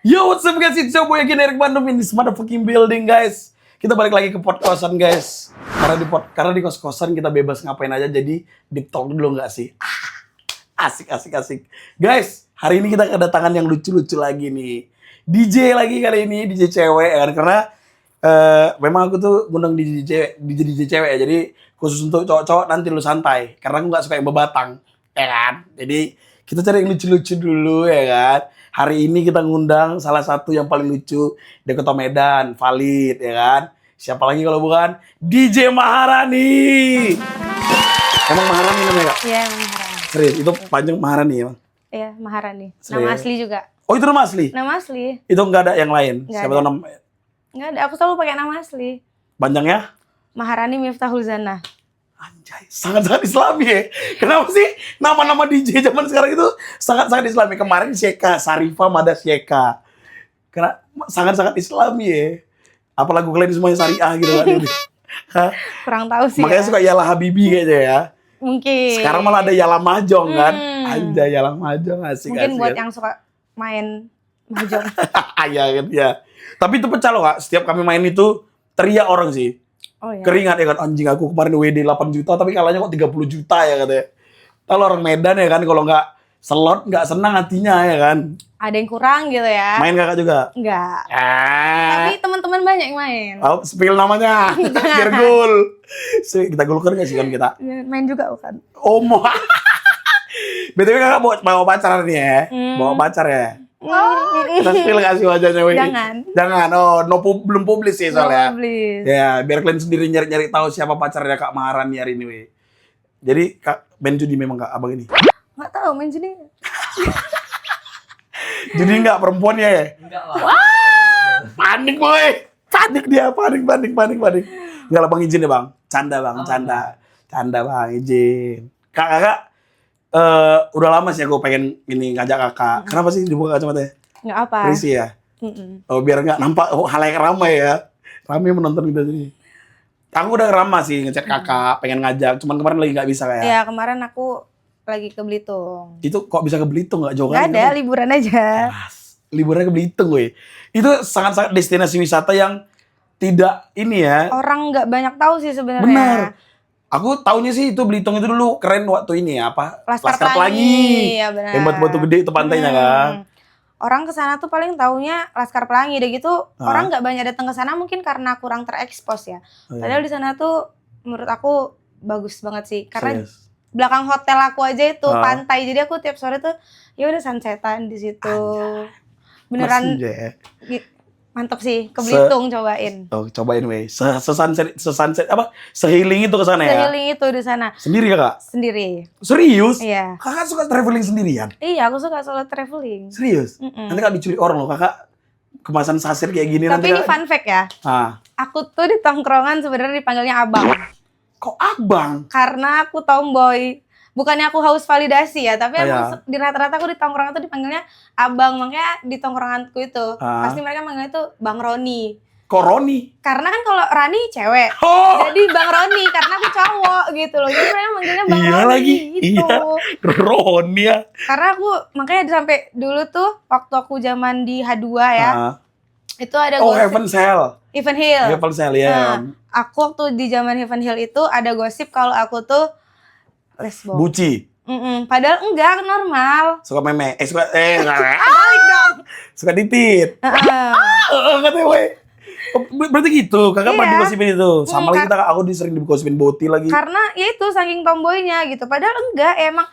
Yo, what's up guys? It's your boy again, Eric Bandung in this motherfucking building, guys. Kita balik lagi ke podcast-kosan, guys. Karena di kos-kosan kita bebas ngapain aja, jadi deep talk dulu nggak sih? Asik. Guys, hari ini kita kedatangan yang lucu-lucu lagi nih. DJ lagi kali ini, DJ cewek ya kan? Karena memang aku tuh ngundang DJ cewek ya. Jadi khusus untuk cowok-cowok nanti lu santai. Karena aku nggak suka yang bebatang, ya kan? Jadi kita cari yang lucu-lucu dulu ya kan. Hari ini kita ngundang salah satu yang paling lucu dari Kota Medan, Valid ya kan. Siapa lagi kalau bukan DJ Maharani. Emang Maharani namanya Kak? Iya, Maharani. Serius, itu panjang Maharani ya? Iya, Maharani. Serius? Nama asli juga. Oh itu nama asli? Nama asli. Itu nggak ada yang lain? Nggak Siapa ada. tahu nama Nggak ada, aku selalu pakai nama asli. panjangnya? Maharani Miftahul Zana. Anjay, sangat-sangat islami ya. Kenapa sih nama-nama DJ zaman sekarang itu sangat-sangat islami? Kemarin Syeka, Sarifah, Mada Syeka. Karena sangat-sangat islami ya. Apa lagu kalian semuanya syariah gitu kan? Hah? Kurang tahu sih. Makanya ya. suka Yalah Habibi kayaknya ya. Mungkin. Sekarang malah ada Yalah Mahjong kan? Hmm. Yalah Mahjong asik. Mungkin buat kan? yang suka main mahjong. Iya kan ya. Tapi itu pecah loh Kak. Setiap kami main itu teriak orang sih. Oh iya. Keringat ya kan, anjing aku kemarin WD 8 juta tapi kalahnya kok 30 juta ya katanya. Kalau orang Medan ya kan, kalau nggak slot nggak senang hatinya ya kan. Ada yang kurang gitu ya. Main kakak juga? Enggak. Tapi teman-teman banyak yang main. Oh, spill namanya, biar gol. Kita golkan nggak sih kan kita? Main juga bukan? Oh mau. BTW kakak bawa pacar nih ya? Bawa pacar ya? Kita spill nggak sih wajahnya? Wi? Jangan, belum publis sih soalnya. Ya, biar kalian sendiri nyari-nyari tahu siapa pacarnya Kak Maharani hari ini, Wi. Jadi, Kak, main judi memang Kak, abang ini? Nggak tahu main judi. Judi nggak perempuan ya? Enggak lah. Wah, panik boy. Panik dia, panik. Enggak lah bang, izin ya bang. Canda bang, canda bang, izin. Kakak, udah lama sih aku pengen ini ngajak kakak. Kenapa sih dibuka kacamatanya? Nggak apa. Risih ya? Oh, biar nggak nampak halayak ramai ya. Ramai menonton kita sini. Aku udah lama sih ngechat kakak, pengen ngajak. Cuman kemarin lagi nggak bisa kayak. Ya kemarin aku lagi ke Belitung. Itu kok bisa ke Belitung nggak jauh Nggak ada, liburan aja. Liburannya ke Belitung gue. Itu sangat-sangat destinasi wisata yang tidak ini ya. Orang nggak banyak tahu sih sebenarnya. Benar. Aku taunya sih itu Belitung itu dulu keren waktu ini ya apa? Laskar Pelangi. Ya benar. Yang batu-batu gede itu pantainya kan. Orang ke sana tuh paling taunya Laskar Pelangi, udah gitu orang nggak banyak datang ke sana mungkin karena kurang terekspos ya. Padahal di sana tuh menurut aku bagus banget sih karena belakang hotel aku aja itu pantai. Jadi aku tiap sore tuh ya udah sunsetan di situ. Beneran mantap sih, ke Belitung cobain. Oh, cobain weh. Sesunset apa? Sehealing itu ke sana ya? Sehealing itu di sana. Sendiri Kakak? Sendiri. Serius? Iya. Kakak suka traveling sendirian? Iya, aku suka solo traveling. Serius? Nanti Kak diculik orang loh, Kakak kemasan sasir kayak gini. Tapi nanti ini fun fact ya. Aku tuh di tongkrongan sebenarnya dipanggilnya abang. Kok abang? Karena aku tomboy. Bukannya aku haus validasi ya, tapi emang di rata-rata aku di tongkrongan tuh dipanggilnya abang. Makanya di tongkronganku itu pasti mereka manggilnya tuh Bang Roni. Kok Roni? Karena kan kalau Rani cewek, jadi Bang Roni karena aku cowok gitu loh. Jadi mereka manggilnya Bang Roni lagi. gitu. Iya, Roni ya. Karena aku makanya sampai dulu tuh waktu aku zaman di H2 ya, itu ada gosip. Heaven's Hell. Heaven's Hell ya. Aku waktu di zaman Heaven Hill itu ada gosip kalau aku tuh lesbo. Buci. Padahal enggak, normal. Suka meme. Suka Balik dong. Suka titit. Katanya weh. Berarti gitu, kakak pernah digosipin itu. Sama lagi kita, aku sering digosipin Boti lagi. Karena ya itu saking tomboynya gitu. Padahal enggak, emang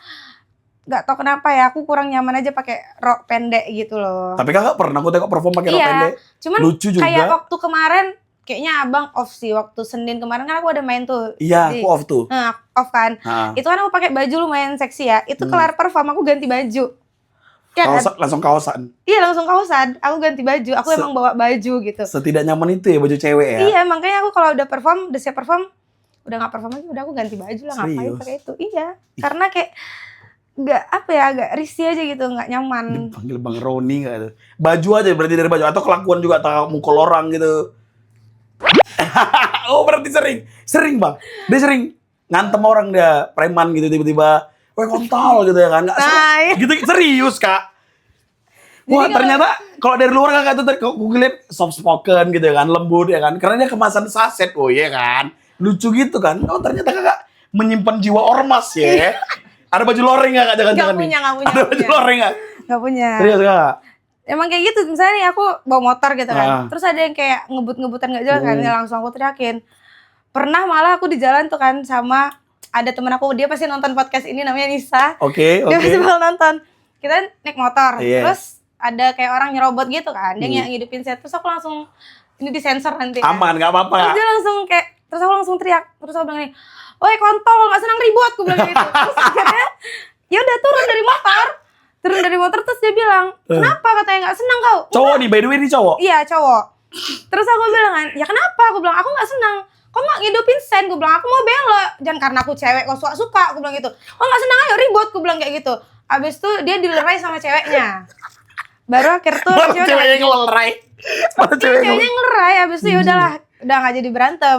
nggak tau kenapa ya, aku kurang nyaman aja pakai rok pendek gitu loh. Tapi kakak pernah aku tengok perform pakai rok pendek. Cuman lucu juga. Kayak waktu kemarin kayaknya abang off sih, waktu Senin kemarin kan aku ada main tuh. Iya, aku off tuh. Off kan. Itu kan aku pakai baju lumayan seksi ya. Itu kelar perform aku ganti baju. Ya, langsung kaosan. Iya, langsung kaosan. Aku ganti baju. Aku emang bawa baju gitu. Setidak nyaman itu ya baju cewek ya. Iya, makanya aku kalau udah siap perform, udah nggak perform lagi, udah aku ganti baju lah. Ngapain pakai itu? Iya. Karena kayak nggak apa ya, agak risih aja gitu, nggak nyaman. Dipanggil Bang Roni nggak tuh? Baju aja berarti dari baju atau kelakuan juga atau mukul orang gitu. Oh berarti sering bang. Dia sering ngantem orang dia preman gitu tiba-tiba, weh kontol gitu ya kan? Nggak gitu serius kak. Wah, kalau- ternyata kalau dari luar kakak tuh tadi aku lihat soft spoken gitu ya kan, lembut ya kan. Karena dia kemasan saset, oh iya kan. Lucu gitu kan. Oh, ternyata kakak menyimpan jiwa ormas ya. Ada baju loreng nggak kak? Jangan-jangan nih. Nggak punya. Ada baju loreng nggak? Nggak punya. Serius kak? Emang kayak gitu, misalnya nih aku bawa motor gitu kan. Ah. Terus ada yang kayak ngebut-ngebutan gak jelas kan, ya langsung aku teriakin. Pernah malah aku di jalan tuh kan sama ada temen aku, dia pasti nonton podcast ini namanya Nisa. Oke. Dia pasti bakal nonton. Kita naik motor, Iya. terus ada kayak orang nyerobot gitu kan, dia ngidupin set, terus aku langsung, ini disensor nanti kan. Aman, nggak Terus apa-apa. dia langsung kayak, terus aku langsung teriak, terus aku bilang nih, "Woi kontol, gak senang ribut," aku bilang gitu. Terus akhirnya, ya udah turun dari motor, terus dia bilang, "Kenapa?" katanya, "Gak senang kau." Cowok nih, by the way ini cowok. Iya cowok. Terus aku bilang kan, "Ya kenapa?" Aku bilang, "Aku gak senang. Kok gak ngidupin sen?" Gue bilang, "Aku mau belok. Jangan karena aku cewek kok suka-suka." Aku bilang gitu. "Oh gak senang, ayo ribut." Aku bilang kayak gitu. Abis itu dia dilerai sama ceweknya. Baru akhir tuh Malah cewek ceweknya ngelerai. Malah ceweknya ceweknya ngelerai. Abis itu ya udahlah, udah gak jadi berantem.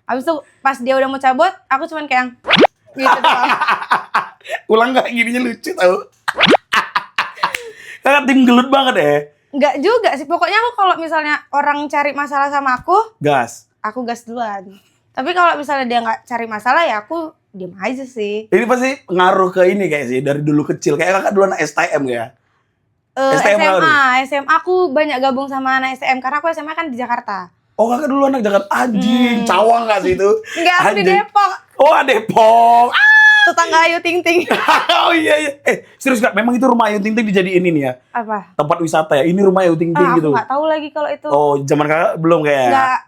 Abis itu pas dia udah mau cabut, aku cuman kayak gitu doang. Ulang nggak gininya lucu tau. Kakak tim gelut banget ya. Enggak juga sih. Pokoknya aku kalau misalnya orang cari masalah sama Gas. aku gas duluan. Tapi kalau misalnya dia nggak cari masalah ya aku diem aja sih. Ini pasti ngaruh ke ini kayak sih dari dulu kecil. Kayak kakak dulu anak STM ya. STM apa SMA aku banyak gabung sama anak STM karena aku SMA kan di Jakarta. Oh kakak dulu anak Jakarta. Anjing, cawang gak sih itu? Enggak, aku di Anjing. Depok. Oh Depok. Tetangga Ayu Ting Ting. Oh iya. Serius kak, memang itu rumah Ayu Ting Ting dijadiin ini ya? Apa? Tempat wisata ya? Ini rumah Ayu Ting Ting Aku gitu? nggak tahu lagi kalau itu. Oh zaman kakak belum kayak? Nggak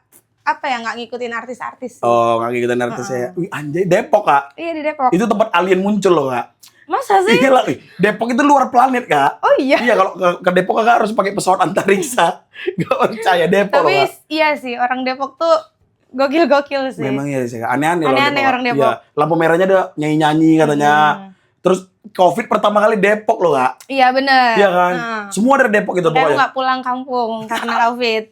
apa ya, nggak ngikutin artis-artis. Oh gak ngikutin artis ya? Wih anjay, Depok kak? Iya di Depok. Itu tempat alien muncul loh kak. Masa sih? Iya lah, Depok itu luar planet kak. Oh iya. Iya kalau ke Depok kakak harus pakai pesawat antariksa. Gak percaya Depok loh Tapi kak. iya sih, orang Depok tuh gokil-gokil sih. Memang iya sih kak, aneh-aneh loh Aneh-aneh Depok. orang Depok. Iya, lampu merahnya ada nyanyi-nyanyi katanya. Terus Covid pertama kali Depok loh kak. Iya bener. Iya kan? Semua dari Depok itu Aku pokoknya. nggak pulang kampung karena Covid.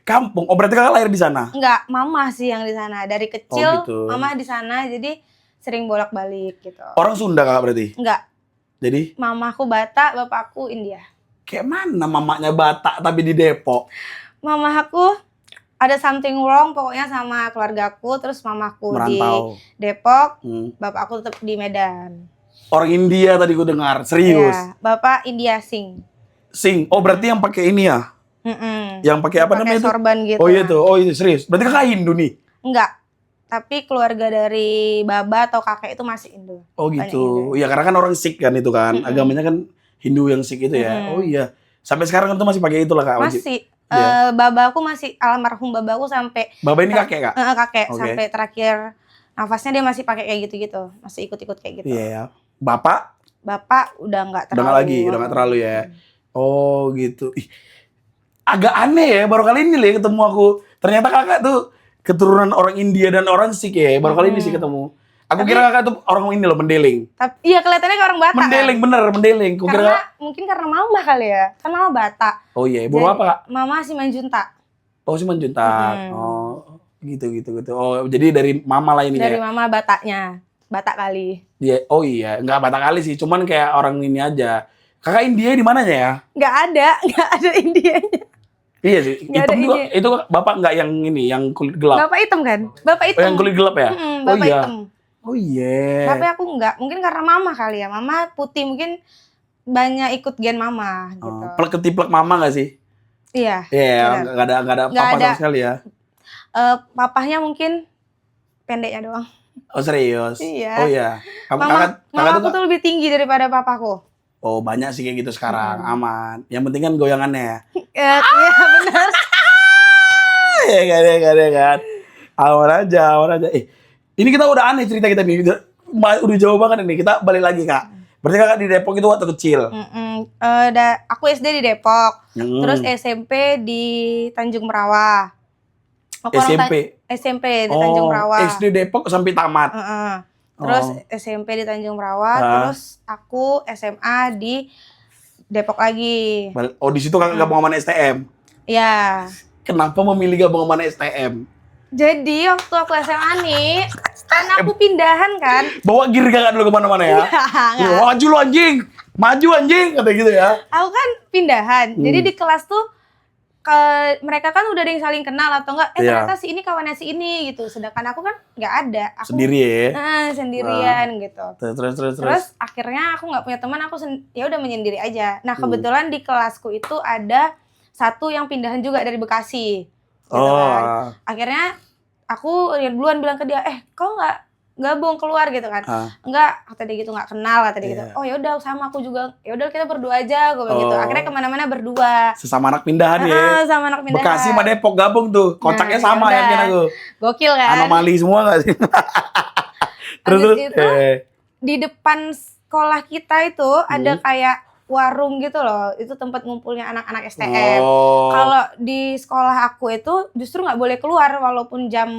Kampung. Oh berarti kakak lahir di sana? Enggak, mama sih yang di sana. Dari Oh, kecil gitu. mama di sana, jadi sering bolak-balik gitu. Orang Sunda kakak berarti? Enggak, Jadi mamaku Batak, bapakku India. kayak mana mamanya Batak tapi di Depok? Mama aku ada something wrong pokoknya sama keluargaku, terus mamaku Merantau. di Depok, Hmm. bapakku tetap di Medan. Orang India tadi gue dengar, serius. Iya, bapak India Singh. Sing. Oh berarti yang pakai ini ya? Yang pakai apa Pakai namanya itu? sorban gitu. Oh iya tuh, oh itu serius. Berarti kakak Hindu nih? Enggak, tapi keluarga dari baba atau kakek itu masih Indo. Oh Banyak gitu. Iya karena kan orang Sikh kan itu kan. Agamanya kan Hindu yang Sikh itu ya. Oh iya. Sampai sekarang itu masih pakai itu lah kak. Wajib. Masih. Iya. Babaku masih, almarhum babaku sampai Bapak ini kakek kak? kakek Oke. sampai terakhir nafasnya dia masih pakai kayak gitu-gitu, masih ikut-ikut kayak gitu. Iya ya. Bapak Bapak udah nggak udah terlalu. nggak lagi, udah nggak terlalu ya. Oh gitu. Ih, agak aneh ya. Baru kali ini lah ketemu aku. Ternyata kakak tuh keturunan orang India dan orang Sikh ya. Baru kali ini sih ketemu. Aku kira kakak tuh orang ini loh, Mendeling. Tapi iya kelihatannya kayak orang Batak. Mendeling bener, Mendeling. Aku kira Karena kakak- mungkin karena mama kali ya. Kan mama Batak. Oh iya, ibu Jadi, apa kak? Mama Simanjuntak. Oh si Manjuntak. Oh gitu. Oh jadi dari mama lah ini Dari ya. mama Bataknya. Batak kali. Dia, oh iya, nggak Batak kali sih, cuman kayak orang ini aja. Kakak India di mananya ya? Nggak ada Indianya. Iya sih, Nggak ada hitam juga. India. Itu bapak nggak yang ini, yang kulit gelap. Bapak hitam kan? Bapak Oh hitam. yang kulit gelap ya? Bapak oh iya. hitam. Oh iya. Tapi aku enggak, mungkin karena mama kali ya. Mama putih, mungkin banyak ikut gen mama gitu. Plek ketiplek mama nggak sih? Iya. Iya, benar. nggak ada Nggak papa ada. sama sekali ya. Papahnya mungkin pendeknya doang. Oh serius? Iya. Oh iya. Mama kakak aku tuh tuh lebih tinggi daripada papaku. oh banyak sih kayak gitu sekarang, aman. Yang penting kan goyangannya ya. Iya benar. Ya kan. Aman aja. Ini kita udah aneh cerita kita nih. Udah jauh banget ini. Kita balik lagi kak. Berarti kakak di Depok itu waktu kecil. Aku SD di Depok, Hmm. terus SMP di Tanjung Merawah. Aku SMP di Tanjung Merawah. SD Depok sampai tamat. Terus SMP di Tanjung Merawah, terus aku SMA di Depok lagi. Oh di situ kakak gabung sama STM. Ya, Kenapa memilih gabung sama STM? Jadi waktu aku SMA nih, kan aku pindahan kan. Bawa gear kakak dulu kemana-mana ya? Nggak. Maju lu anjing! Maju anjing! Kata gitu ya. Aku kan pindahan. Jadi di kelas tuh mereka kan udah ada yang saling kenal atau enggak, ternyata si ini kawannya si ini gitu. Sedangkan aku kan nggak ada. Aku Sendiri ya? sendirian gitu. Terus Akhirnya aku nggak punya teman, aku ya udah menyendiri aja. Nah kebetulan di kelasku itu ada satu yang pindahan juga dari Bekasi. Gitu kan. Akhirnya aku duluan bilang ke dia, kau nggak gabung keluar gitu kan? Enggak, kata dia gitu, nggak kenal kata dia gitu. Oh ya udah sama aku juga. Ya udah kita berdua aja, gue bilang gitu. Akhirnya kemana-mana berdua. Sesama anak pindahan ya. Sama anak pindahan. Bekasi sama Depok gabung tuh. Kocaknya sama yaudah. yakin aku. Gokil kan? Anomali semua gak sih? terus itu di depan sekolah kita itu ada kayak warung gitu loh, itu tempat ngumpulnya anak-anak STM. Kalau di sekolah aku itu justru nggak boleh keluar walaupun jam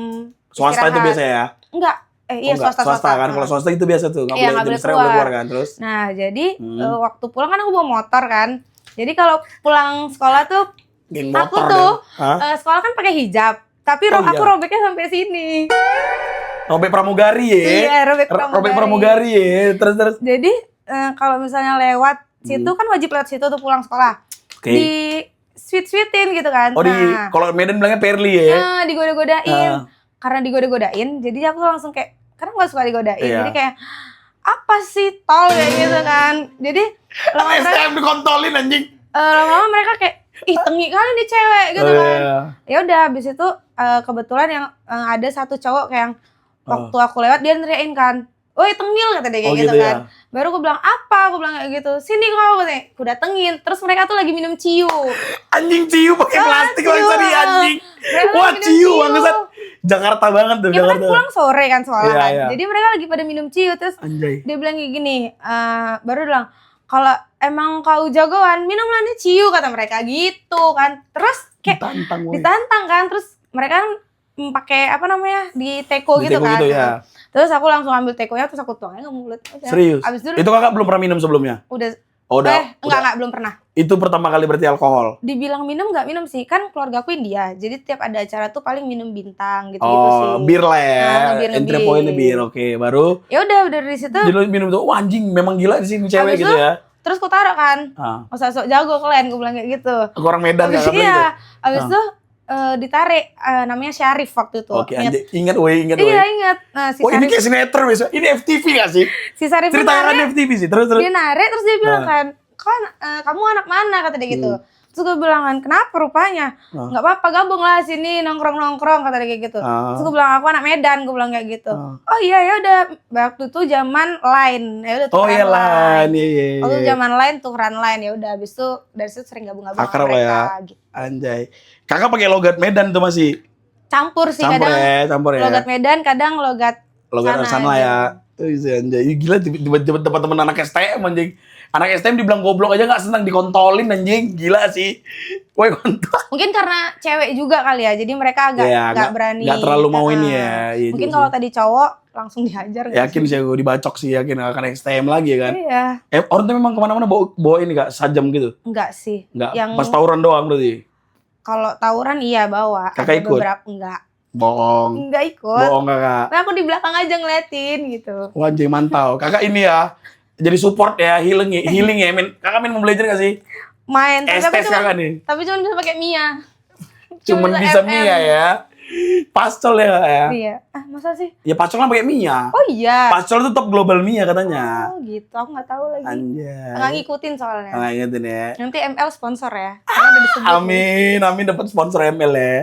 swasta istirahat. itu biasa ya? Enggak, iya swasta kan. Kalau swasta itu biasa tuh, nggak boleh keluar kan. Terus? Nah jadi waktu pulang kan aku bawa motor kan, jadi kalau pulang sekolah tuh aku tuh sekolah kan pakai hijab, tapi aku robeknya sampai sini. Robek pramugari ya? Iya, robek pramugari ya. Terus. Jadi kalau misalnya lewat situ kan wajib lewat situ tuh pulang sekolah. Di sweet-sweetin gitu kan. Kalau Medan bilangnya perli ya? Digoda-godain. Karena digoda-godain, jadi aku langsung kayak, karena gak suka digodain. Jadi kayak, apa sih tol kayak gitu kan. Jadi lama-lama STM dikontolin anjing. Lama-lama mereka kayak, ih tengi kali nih cewek gitu kan. Ya udah habis itu kebetulan yang ada satu cowok kayak waktu aku lewat dia neriain kan, woi tengil kata dia kayak gitu kan. Baru gue bilang apa? Gue bilang kayak gitu. Sini kau katanya. Gue datengin. Terus mereka tuh lagi minum ciu. Anjing ciu pakai plastik bangsa nih anjing. Wah ciu bangsat. Jakarta banget tuh. Ya kan pulang sore kan soalnya kan. Iya. Jadi mereka lagi pada minum ciu. Terus dia bilang kayak gini. Baru bilang kalau emang kau jagoan minumlah nih ciu kata mereka gitu kan. Terus kayak ditantang kan. Terus mereka kan pakai apa namanya di teko gitu kan. Gitu, ya. Terus aku langsung ambil tekonya terus aku tuangnya ke mulut. Serius? Itu kakak belum pernah minum sebelumnya? Udah. Enggak, belum pernah. Itu pertama kali berarti alkohol? Dibilang minum nggak minum sih, kan keluarga aku India, jadi tiap ada acara tuh paling minum bintang gitu-gitu sih. Bir lah ya, entry point-nya bir, oke. Baru? Ya udah dari situ. Jadi minum tuh, wah anjing memang gila sih cewek gitu ya. Terus aku taruh kan, masa sok jago kalian, gue bilang kayak gitu. Aku orang Medan gak gitu? Iya, abis itu ditarik, namanya Syarif waktu itu. Oke, ingat woi. Iya ingat. Nah, si ini kayak sinetron biasa. Ini FTV gak sih? Si Syarif ceritakan FTV sih, terus. Dia narik, terus dia bilang kan, kamu anak mana kata dia gitu. Terus gue bilang kan, kenapa rupanya? Gak apa-apa, gabung lah sini nongkrong-nongkrong kata dia kayak gitu. Terus gue bilang, aku anak Medan, gue bilang kayak gitu. Oh iya ya udah, waktu itu zaman Line. Ya udah tukeran Line. Iya. Waktu zaman Line tukeran Line, ya udah habis itu dari situ sering gabung-gabung sama mereka ya. Gitu. Anjay. Kakak pakai logat Medan tuh masih? Campur sih kadang. Campur ya. Logat Medan, kadang logat sana lah ya. Anjay, gila tiba-tiba teman-teman anak STM anjing. Anak STM dibilang goblok aja gak senang dikontolin anjing. Gila sih. Woi kontol. Mungkin karena cewek juga kali ya. Jadi mereka agak gak berani. Gak terlalu mau ini ya. Mungkin kalau tadi cowok langsung dihajar. Yakin sih aku dibacok sih. Yakin akan STM lagi kan. Iya. Orang tuh memang kemana-mana bawa ini gak? Sajam gitu? Enggak sih. Enggak? Pas tawuran doang berarti? Kalau tawuran iya bawa. Kakak ikut? Enggak. Bohong. Enggak ikut. Bohong kakak. Nah aku di belakang aja ngeliatin gitu. Wah anjing mantau. Kakak ini ya. Jadi support ya, healing ya. Kakak main Mobile Legends gak sih? Main. Tapi kakak nih. Tapi cuma bisa pakai Mia. Cuman bisa Mia ya. Pacol ya. Iya. Masa sih? Ya Pacol kan pakai Mia. Oh iya. Pacol itu top global Mia katanya. Oh gitu. Aku nggak tahu lagi. Anjay. Nggak ngikutin soalnya. Nggak ngikutin ya. Nanti ML sponsor ya. Karena udah disebut. Amin dapat sponsor ML ya.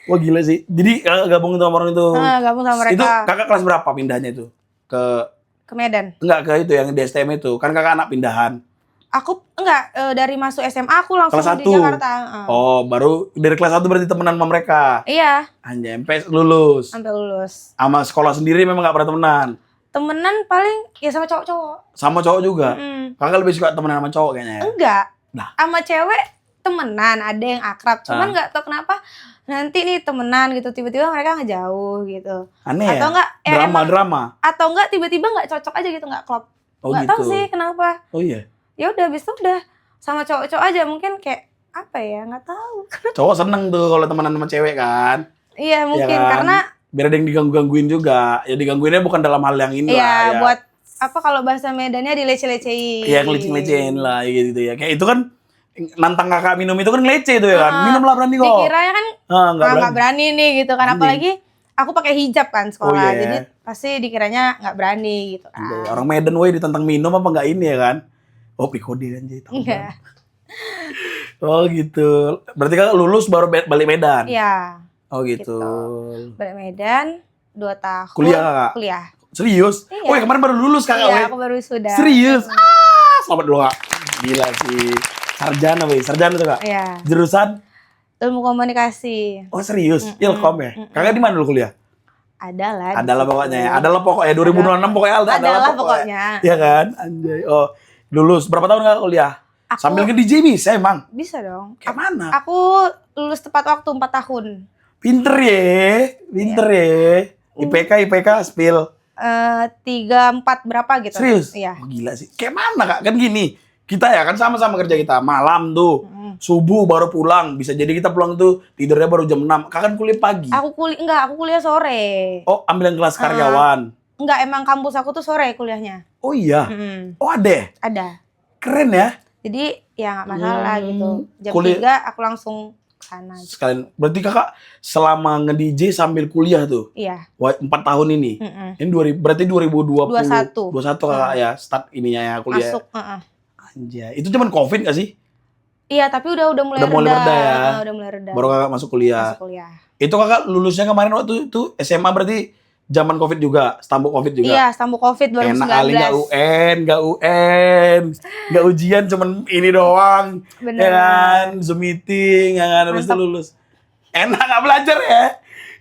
Wah gila sih. Jadi kakak gabung sama orang itu. Gabung sama mereka. Itu kakak kelas berapa pindahnya itu? Ke Medan. Enggak, ke itu yang di STM itu. Kan kakak anak pindahan. Aku enggak, dari masuk SMA aku langsung kelas di Jakarta. Oh, baru dari kelas 1 berarti temenan sama mereka. Iya. Anjay, sampai lulus. Sampai lulus. Sama sekolah sendiri memang gak pernah temenan. Temenan paling ya sama cowok-cowok. Sama cowok juga. Kakak lebih suka temenan sama cowok kayaknya ya? Enggak. Nah. Sama cewek temenan, ada yang akrab. Cuman nggak tahu kenapa nanti nih temenan gitu tiba-tiba mereka ngejauh gitu. Aneh atau ya? Enggak, drama. Atau enggak tiba-tiba nggak cocok aja gitu, nggak klop. Nggak gitu. tahu sih kenapa. Oh iya. Ya udah habis itu udah sama cowok-cowok aja mungkin kayak apa ya nggak tahu. Cowok seneng tuh kalau temenan sama cewek kan. Iya mungkin kan? karena Biar ada yang diganggu-gangguin juga. Ya digangguinnya bukan dalam hal yang ini iya lah ya. buat apa kalau bahasa Medannya dileceh-lecehin. Iya ngeleceh-ngelecehin lah gitu ya. Kayak itu kan nantang kakak minum itu kan ngelece itu ya kan. Minum lah berani kok. Dikiranya kan Nggak berani nih gitu kan. Anjing. Apalagi aku pakai hijab kan sekolah. Oh, iya. Jadi pasti dikiranya nggak berani gitu kan. Anjay, orang Medan woi ditantang minum apa enggak ini ya kan? Oh pikode anjay. Enggak. Oh gitu. Berarti kakak lulus baru balik Medan? Iya. Oh gitu. Balik Medan 2 tahun. Kuliah kakak? Kuliah. Serius? Iya. Oh ya kemarin baru lulus kakak Iya, weh. aku baru sudah. Serius? Selamat dulu kak. Gila sih. Sarjana weh. Sarjana tuh kak? Iya. Jurusan? Ilmu komunikasi. Oh serius? Ilkom ya? Kakak di mana dulu kuliah? Adalah. Adalah pokoknya ya. Adalah pokoknya 2006 pokoknya Adalah pokoknya. Iya kan? Anjay. Oh, lulus berapa tahun kakak kuliah? Aku- Sambil ke DJ bisa emang? Bisa dong. Kayak mana? Aku lulus tepat waktu 4 tahun. Pinter ya. Pinter ya. IPK spill. 3, 4 berapa gitu. Serius? Iya. Oh, gila sih. Kayak mana kak? Kan gini. Kita ya kan sama-sama kerja kita. Malam tuh. Subuh baru pulang. Bisa jadi kita pulang tuh tidurnya baru jam 6. Kakak kan kuliah pagi. Aku kuliah sore. Oh ambil yang kelas karyawan. Enggak, emang kampus aku tuh sore kuliahnya. Oh iya. Oh ada ya? Ada. Keren ya. Jadi ya nggak masalah gitu. Jam Kuliah- 3 aku langsung sana. Gitu. Sekalian. Berarti kakak selama nge-DJ sambil kuliah tuh. Iya. 4 tahun ini. Ini berarti 2020. 21 kakak ya start ininya ya kuliah. Masuk. Anjay. Itu cuman Covid gak sih? Iya, tapi udah mulai Udah mulai reda ya. Udah mulai reda. Baru kakak masuk kuliah. Masuk kuliah. Itu kakak lulusnya kemarin waktu itu SMA berarti zaman Covid juga, stambuk Covid juga. Iya, stambuk Covid 2019. Enak kali gak UN, gak ujian cuman ini doang. Bener. Ya kan, Zoom meeting, ya kan, habis itu Mantap. lulus. Enak gak belajar ya?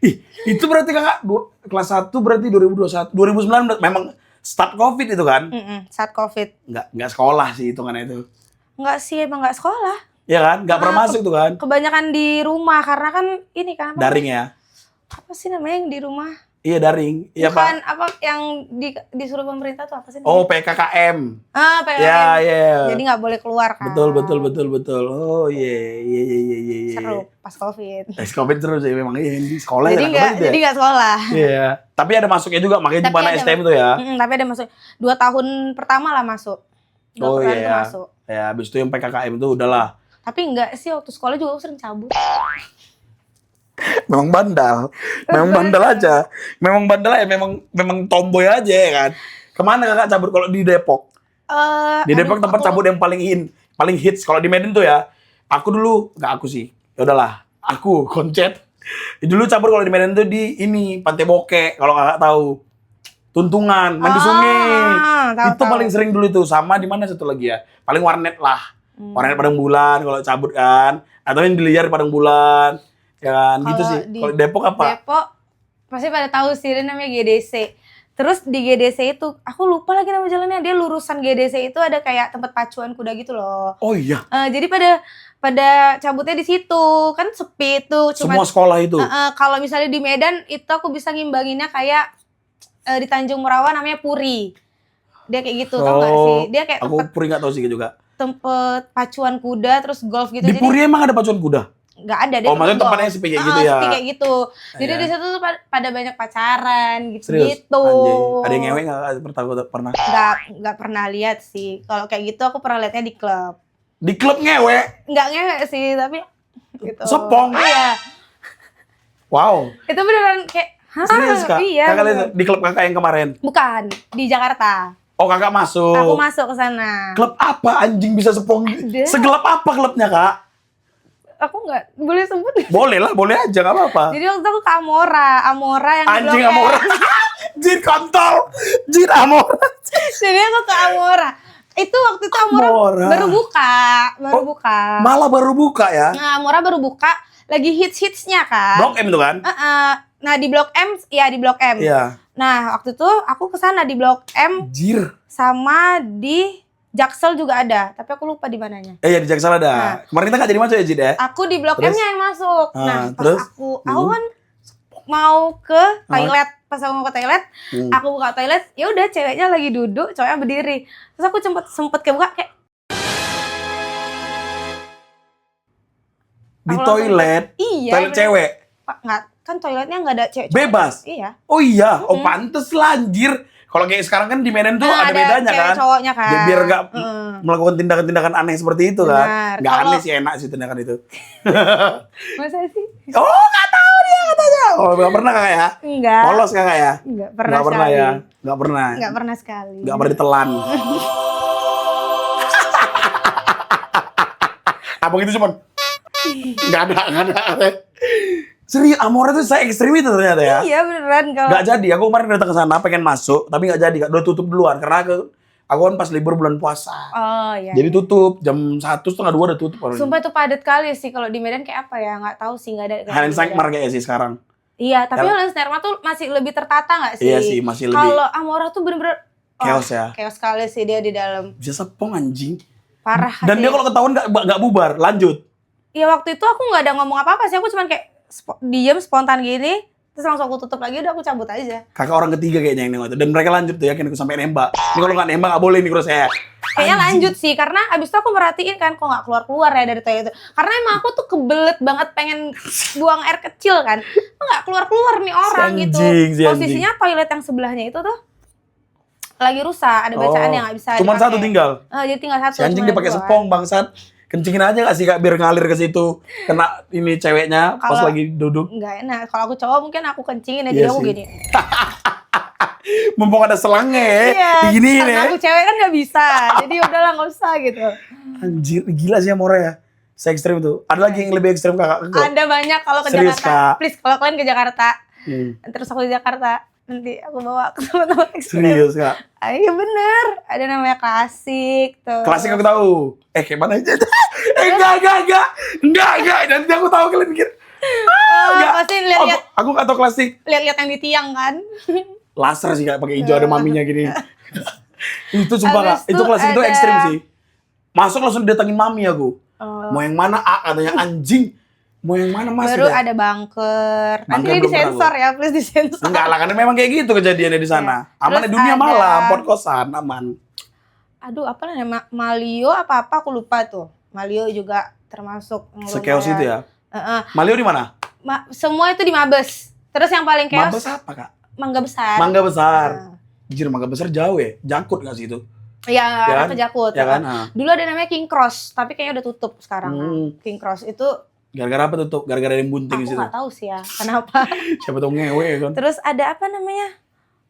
Ih, itu berarti kakak kelas 1 berarti 2021, 2019 memang start Covid itu kan? Saat Covid. Nggak sekolah sih hitungannya itu. Enggak sih, emang enggak sekolah. Ya kan? Nggak pernah masuk tuh kan? Kebanyakan di rumah karena kan ini kan apa? Daring ya? Apa sih namanya yang di rumah? Iya daring. Iya Bukan Pak. apa yang disuruh pemerintah tuh apa sih? Oh PKKM. PKKM. Ya iya. Jadi nggak boleh keluar kan. Betul. Oh iya. Seru pas Covid. Covid terus ya memang iya di sekolah Jadi nggak sekolah. Iya. Tapi ada masuknya juga makanya di Tapi mana ada- STM tuh ya. Tapi ada masuk 2 tahun pertama lah masuk. 2 Oh tahun iya. itu masuk. Ya habis itu yang PKKM itu udahlah. Tapi enggak sih waktu sekolah juga aku sering cabut. Memang bandal. Memang bandal aja. Memang bandal ya memang tomboy aja ya kan. Kemana kakak cabut kalau di Depok? Di Depok tempat cabut yang paling hits kalau di Medan tuh ya. Aku dulu nggak aku sih. Ya udahlah, aku Koncet. Dulu cabut kalau di Medan tuh di ini Pantai Bokek kalau kakak tahu. Tuntungan, mandi sungai. Itu paling sering dulu itu sama di mana satu lagi ya? Paling warnet lah. Warnet Padang Bulan kalau cabut kan. Atau yang diliar Padang Bulan. Ya kan, gitu sih. Kalau Depok apa? Depok pasti pada tahu sih dia namanya GDC. Terus di GDC itu, aku lupa lagi nama jalannya. Dia lurusan GDC itu ada kayak tempat pacuan kuda gitu loh. Oh iya. Jadi pada cabutnya di situ kan sepi tuh. Semua sekolah itu. Kalau misalnya di Medan itu aku bisa ngimbanginnya kayak di Tanjung Merawa namanya Puri. Dia kayak gitu, tau gak sih? Dia kayak aku Puri nggak tahu sih juga. tempat pacuan kuda terus golf gitu. Di Puri emang ada pacuan kuda? Nggak ada deh. Oh, maksudnya tempatnya sepi kayak gitu ya? Sepi kayak gitu. Jadi Iya. di situ tuh pada banyak pacaran gitu. Serius? Anjay. Ada yang ngewek nggak pernah? Nggak pernah lihat sih. Kalau kayak gitu aku pernah lihatnya di klub. Di klub ngewek? Nggak ngewek sih, tapi gitu. Sepong? Iya. Wow. Itu beneran kayak, hah? Serius kak? Iya. Kakak lihat di klub kakak yang kemarin? Bukan, di Jakarta. Oh kakak masuk. Aku masuk ke sana. Klub apa anjing bisa sepong? Ada. Segelap apa klubnya kak? Aku nggak boleh sebut. Boleh lah, boleh aja nggak apa-apa. Jadi waktu itu aku ke Amora yang di Anjing Blok M. Amora. Jin kontol. Jin Amora. Jadi aku ke Amora. Itu waktu itu Amora Amora. baru buka. Malah baru buka ya? Nah, Amora baru buka, lagi hits-hitsnya kan. Blok M itu kan? Nah di Blok M, ya di Blok M. Iya. Nah waktu itu aku kesana di Blok M Jir. sama di Jaksel juga ada, tapi aku lupa di mananya. Ya di Jaksel ada. Nah. Kemarin kita nggak jadi masuk ya Jid ya? Aku di Blok Terus? M-nya yang masuk. Nah pas terus? aku kan mau ke toilet, pas aku mau ke toilet, aku buka toilet, ya udah ceweknya lagi duduk, cowoknya berdiri. Terus aku sempet kebuka kayak Di aku toilet? Iya. Toilet cewek? Nggak kan toiletnya nggak ada cewek. Bebas? Iya. Oh iya, oh pantes lah anjir. Kalau kayak sekarang kan di Medan tuh ada bedanya cewek kan. Cowoknya kan. Biar gak melakukan tindakan-tindakan aneh seperti itu kan. Benar. Gak Kalau- aneh sih, enak sih tindakan itu. Masa sih? Oh gak tahu dia katanya. Oh gak pernah kakak ya? Enggak. Polos kakak ya? Enggak pernah Gak pernah sekali. ya? Gak pernah. Enggak pernah sekali. Gak pernah ditelan. Abang itu cuman gak ada. Serius, Amora tuh saya ekstrim itu ternyata ya. Iya beneran kalau. Gak jadi, aku kemarin datang ke sana pengen masuk, tapi gak jadi, udah tutup duluan karena aku kan pas libur bulan puasa. Oh iya. Jadi tutup jam 1:30 udah tutup. Sumpah itu padat kali sih kalau di Medan kayak apa ya? Nggak tahu sih, nggak ada. Halen Sankmar kayaknya sih sekarang. Iya, tapi Ya. Halen Sankmar tuh masih lebih tertata nggak sih? Iya sih, masih lebih Kalau Amora tuh bener-bener chaos ya. chaos sekali sih dia di dalam. Bisa sepong anjing. Parah. Dan sih. dia kalau ketahuan gak bubar, lanjut. Iya waktu itu aku nggak ada ngomong apa-apa sih, aku cuman kayak diem spontan gini, terus langsung aku tutup lagi, udah aku cabut aja. Kakak orang ketiga kayaknya yang nengok itu. Dan mereka lanjut tuh, yakin aku sampai nembak. Ini kalau nggak nembak nggak boleh nih kalau saya. Kayaknya lanjut sih, karena abis itu aku merhatiin kan kok nggak keluar-keluar ya dari toilet itu. Karena emang aku tuh kebelet banget pengen buang air kecil kan, kok nggak keluar-keluar nih orang Si gitu. anjing, si anjing. Posisinya toilet yang sebelahnya itu tuh lagi rusak, ada bacaan yang nggak bisa. Cuman dipakai. satu tinggal. Jadi tinggal satu. Si anjing cuma dipakai dua. sepong bangsat. Kencingin aja gak sih kak biar ngalir ke situ. Kena ini ceweknya pas Kalau- lagi duduk. Nggak enak. Kalau aku cowok mungkin aku kencingin aja, Iya aku sih. gini. Mumpung ada selangnya ya. Iya. Begini karena ya. aku cewek kan nggak bisa, jadi udahlah nggak usah gitu. Anjir, gila sih Amora ya. Se ekstrim itu. Ada lagi yang lebih ekstrim kakak? Ada banyak kalau ke Serius, Jakarta. Kak? Please kalau kalian ke Jakarta, Hmm. terus aku di Jakarta, nanti aku bawa ke teman-teman ekstrim. Serius kak? Iya bener, ada namanya klasik tuh. Klasik aku tahu. Kayak mana aja. Enggak. Nanti aku tahu kalian mikir. Enggak. Pasti lihat-lihat Aku nggak tahu klasik. lihat-lihat yang di tiang kan. Laser sih kak, pakai hijau ada maminya gini. Itu sumpah kak, Abis itu klasik itu ada- ekstrim sih. Masuk langsung didatengin mami aku. Oh. Mau yang mana katanya anjing. Mau yang mana mas? Baru Udah. ada bunker. Nanti Bunker ini belum pernah disensor ya, please disensor. Enggak lah, karena memang kayak gitu kejadiannya di sana. Iya. Aman Terus di dunia ada- malam, pot kosan aman. Aduh, apa namanya? Malio apa aku lupa tuh. Malio juga termasuk yang Sekeos lumayan. itu ya. Heeh. Malio di mana? Semua itu di Mabes. Terus yang paling chaos Mabes apa kak? Mangga Besar. Mangga Besar. Nah. Jujur Mangga Besar jauh ya, Jakut nggak sih itu? Iya, Ya arah kan? ke Jakut. Ya kan? Nah. Dulu ada namanya King Cross, tapi kayaknya udah tutup sekarang. Hmm. King Cross itu Gara-gara apa tutup? Gara-gara ada yang bunting di aku situ. nggak tahu sih ya kenapa. Siapa tahu ngewe ya kan? Terus ada apa namanya?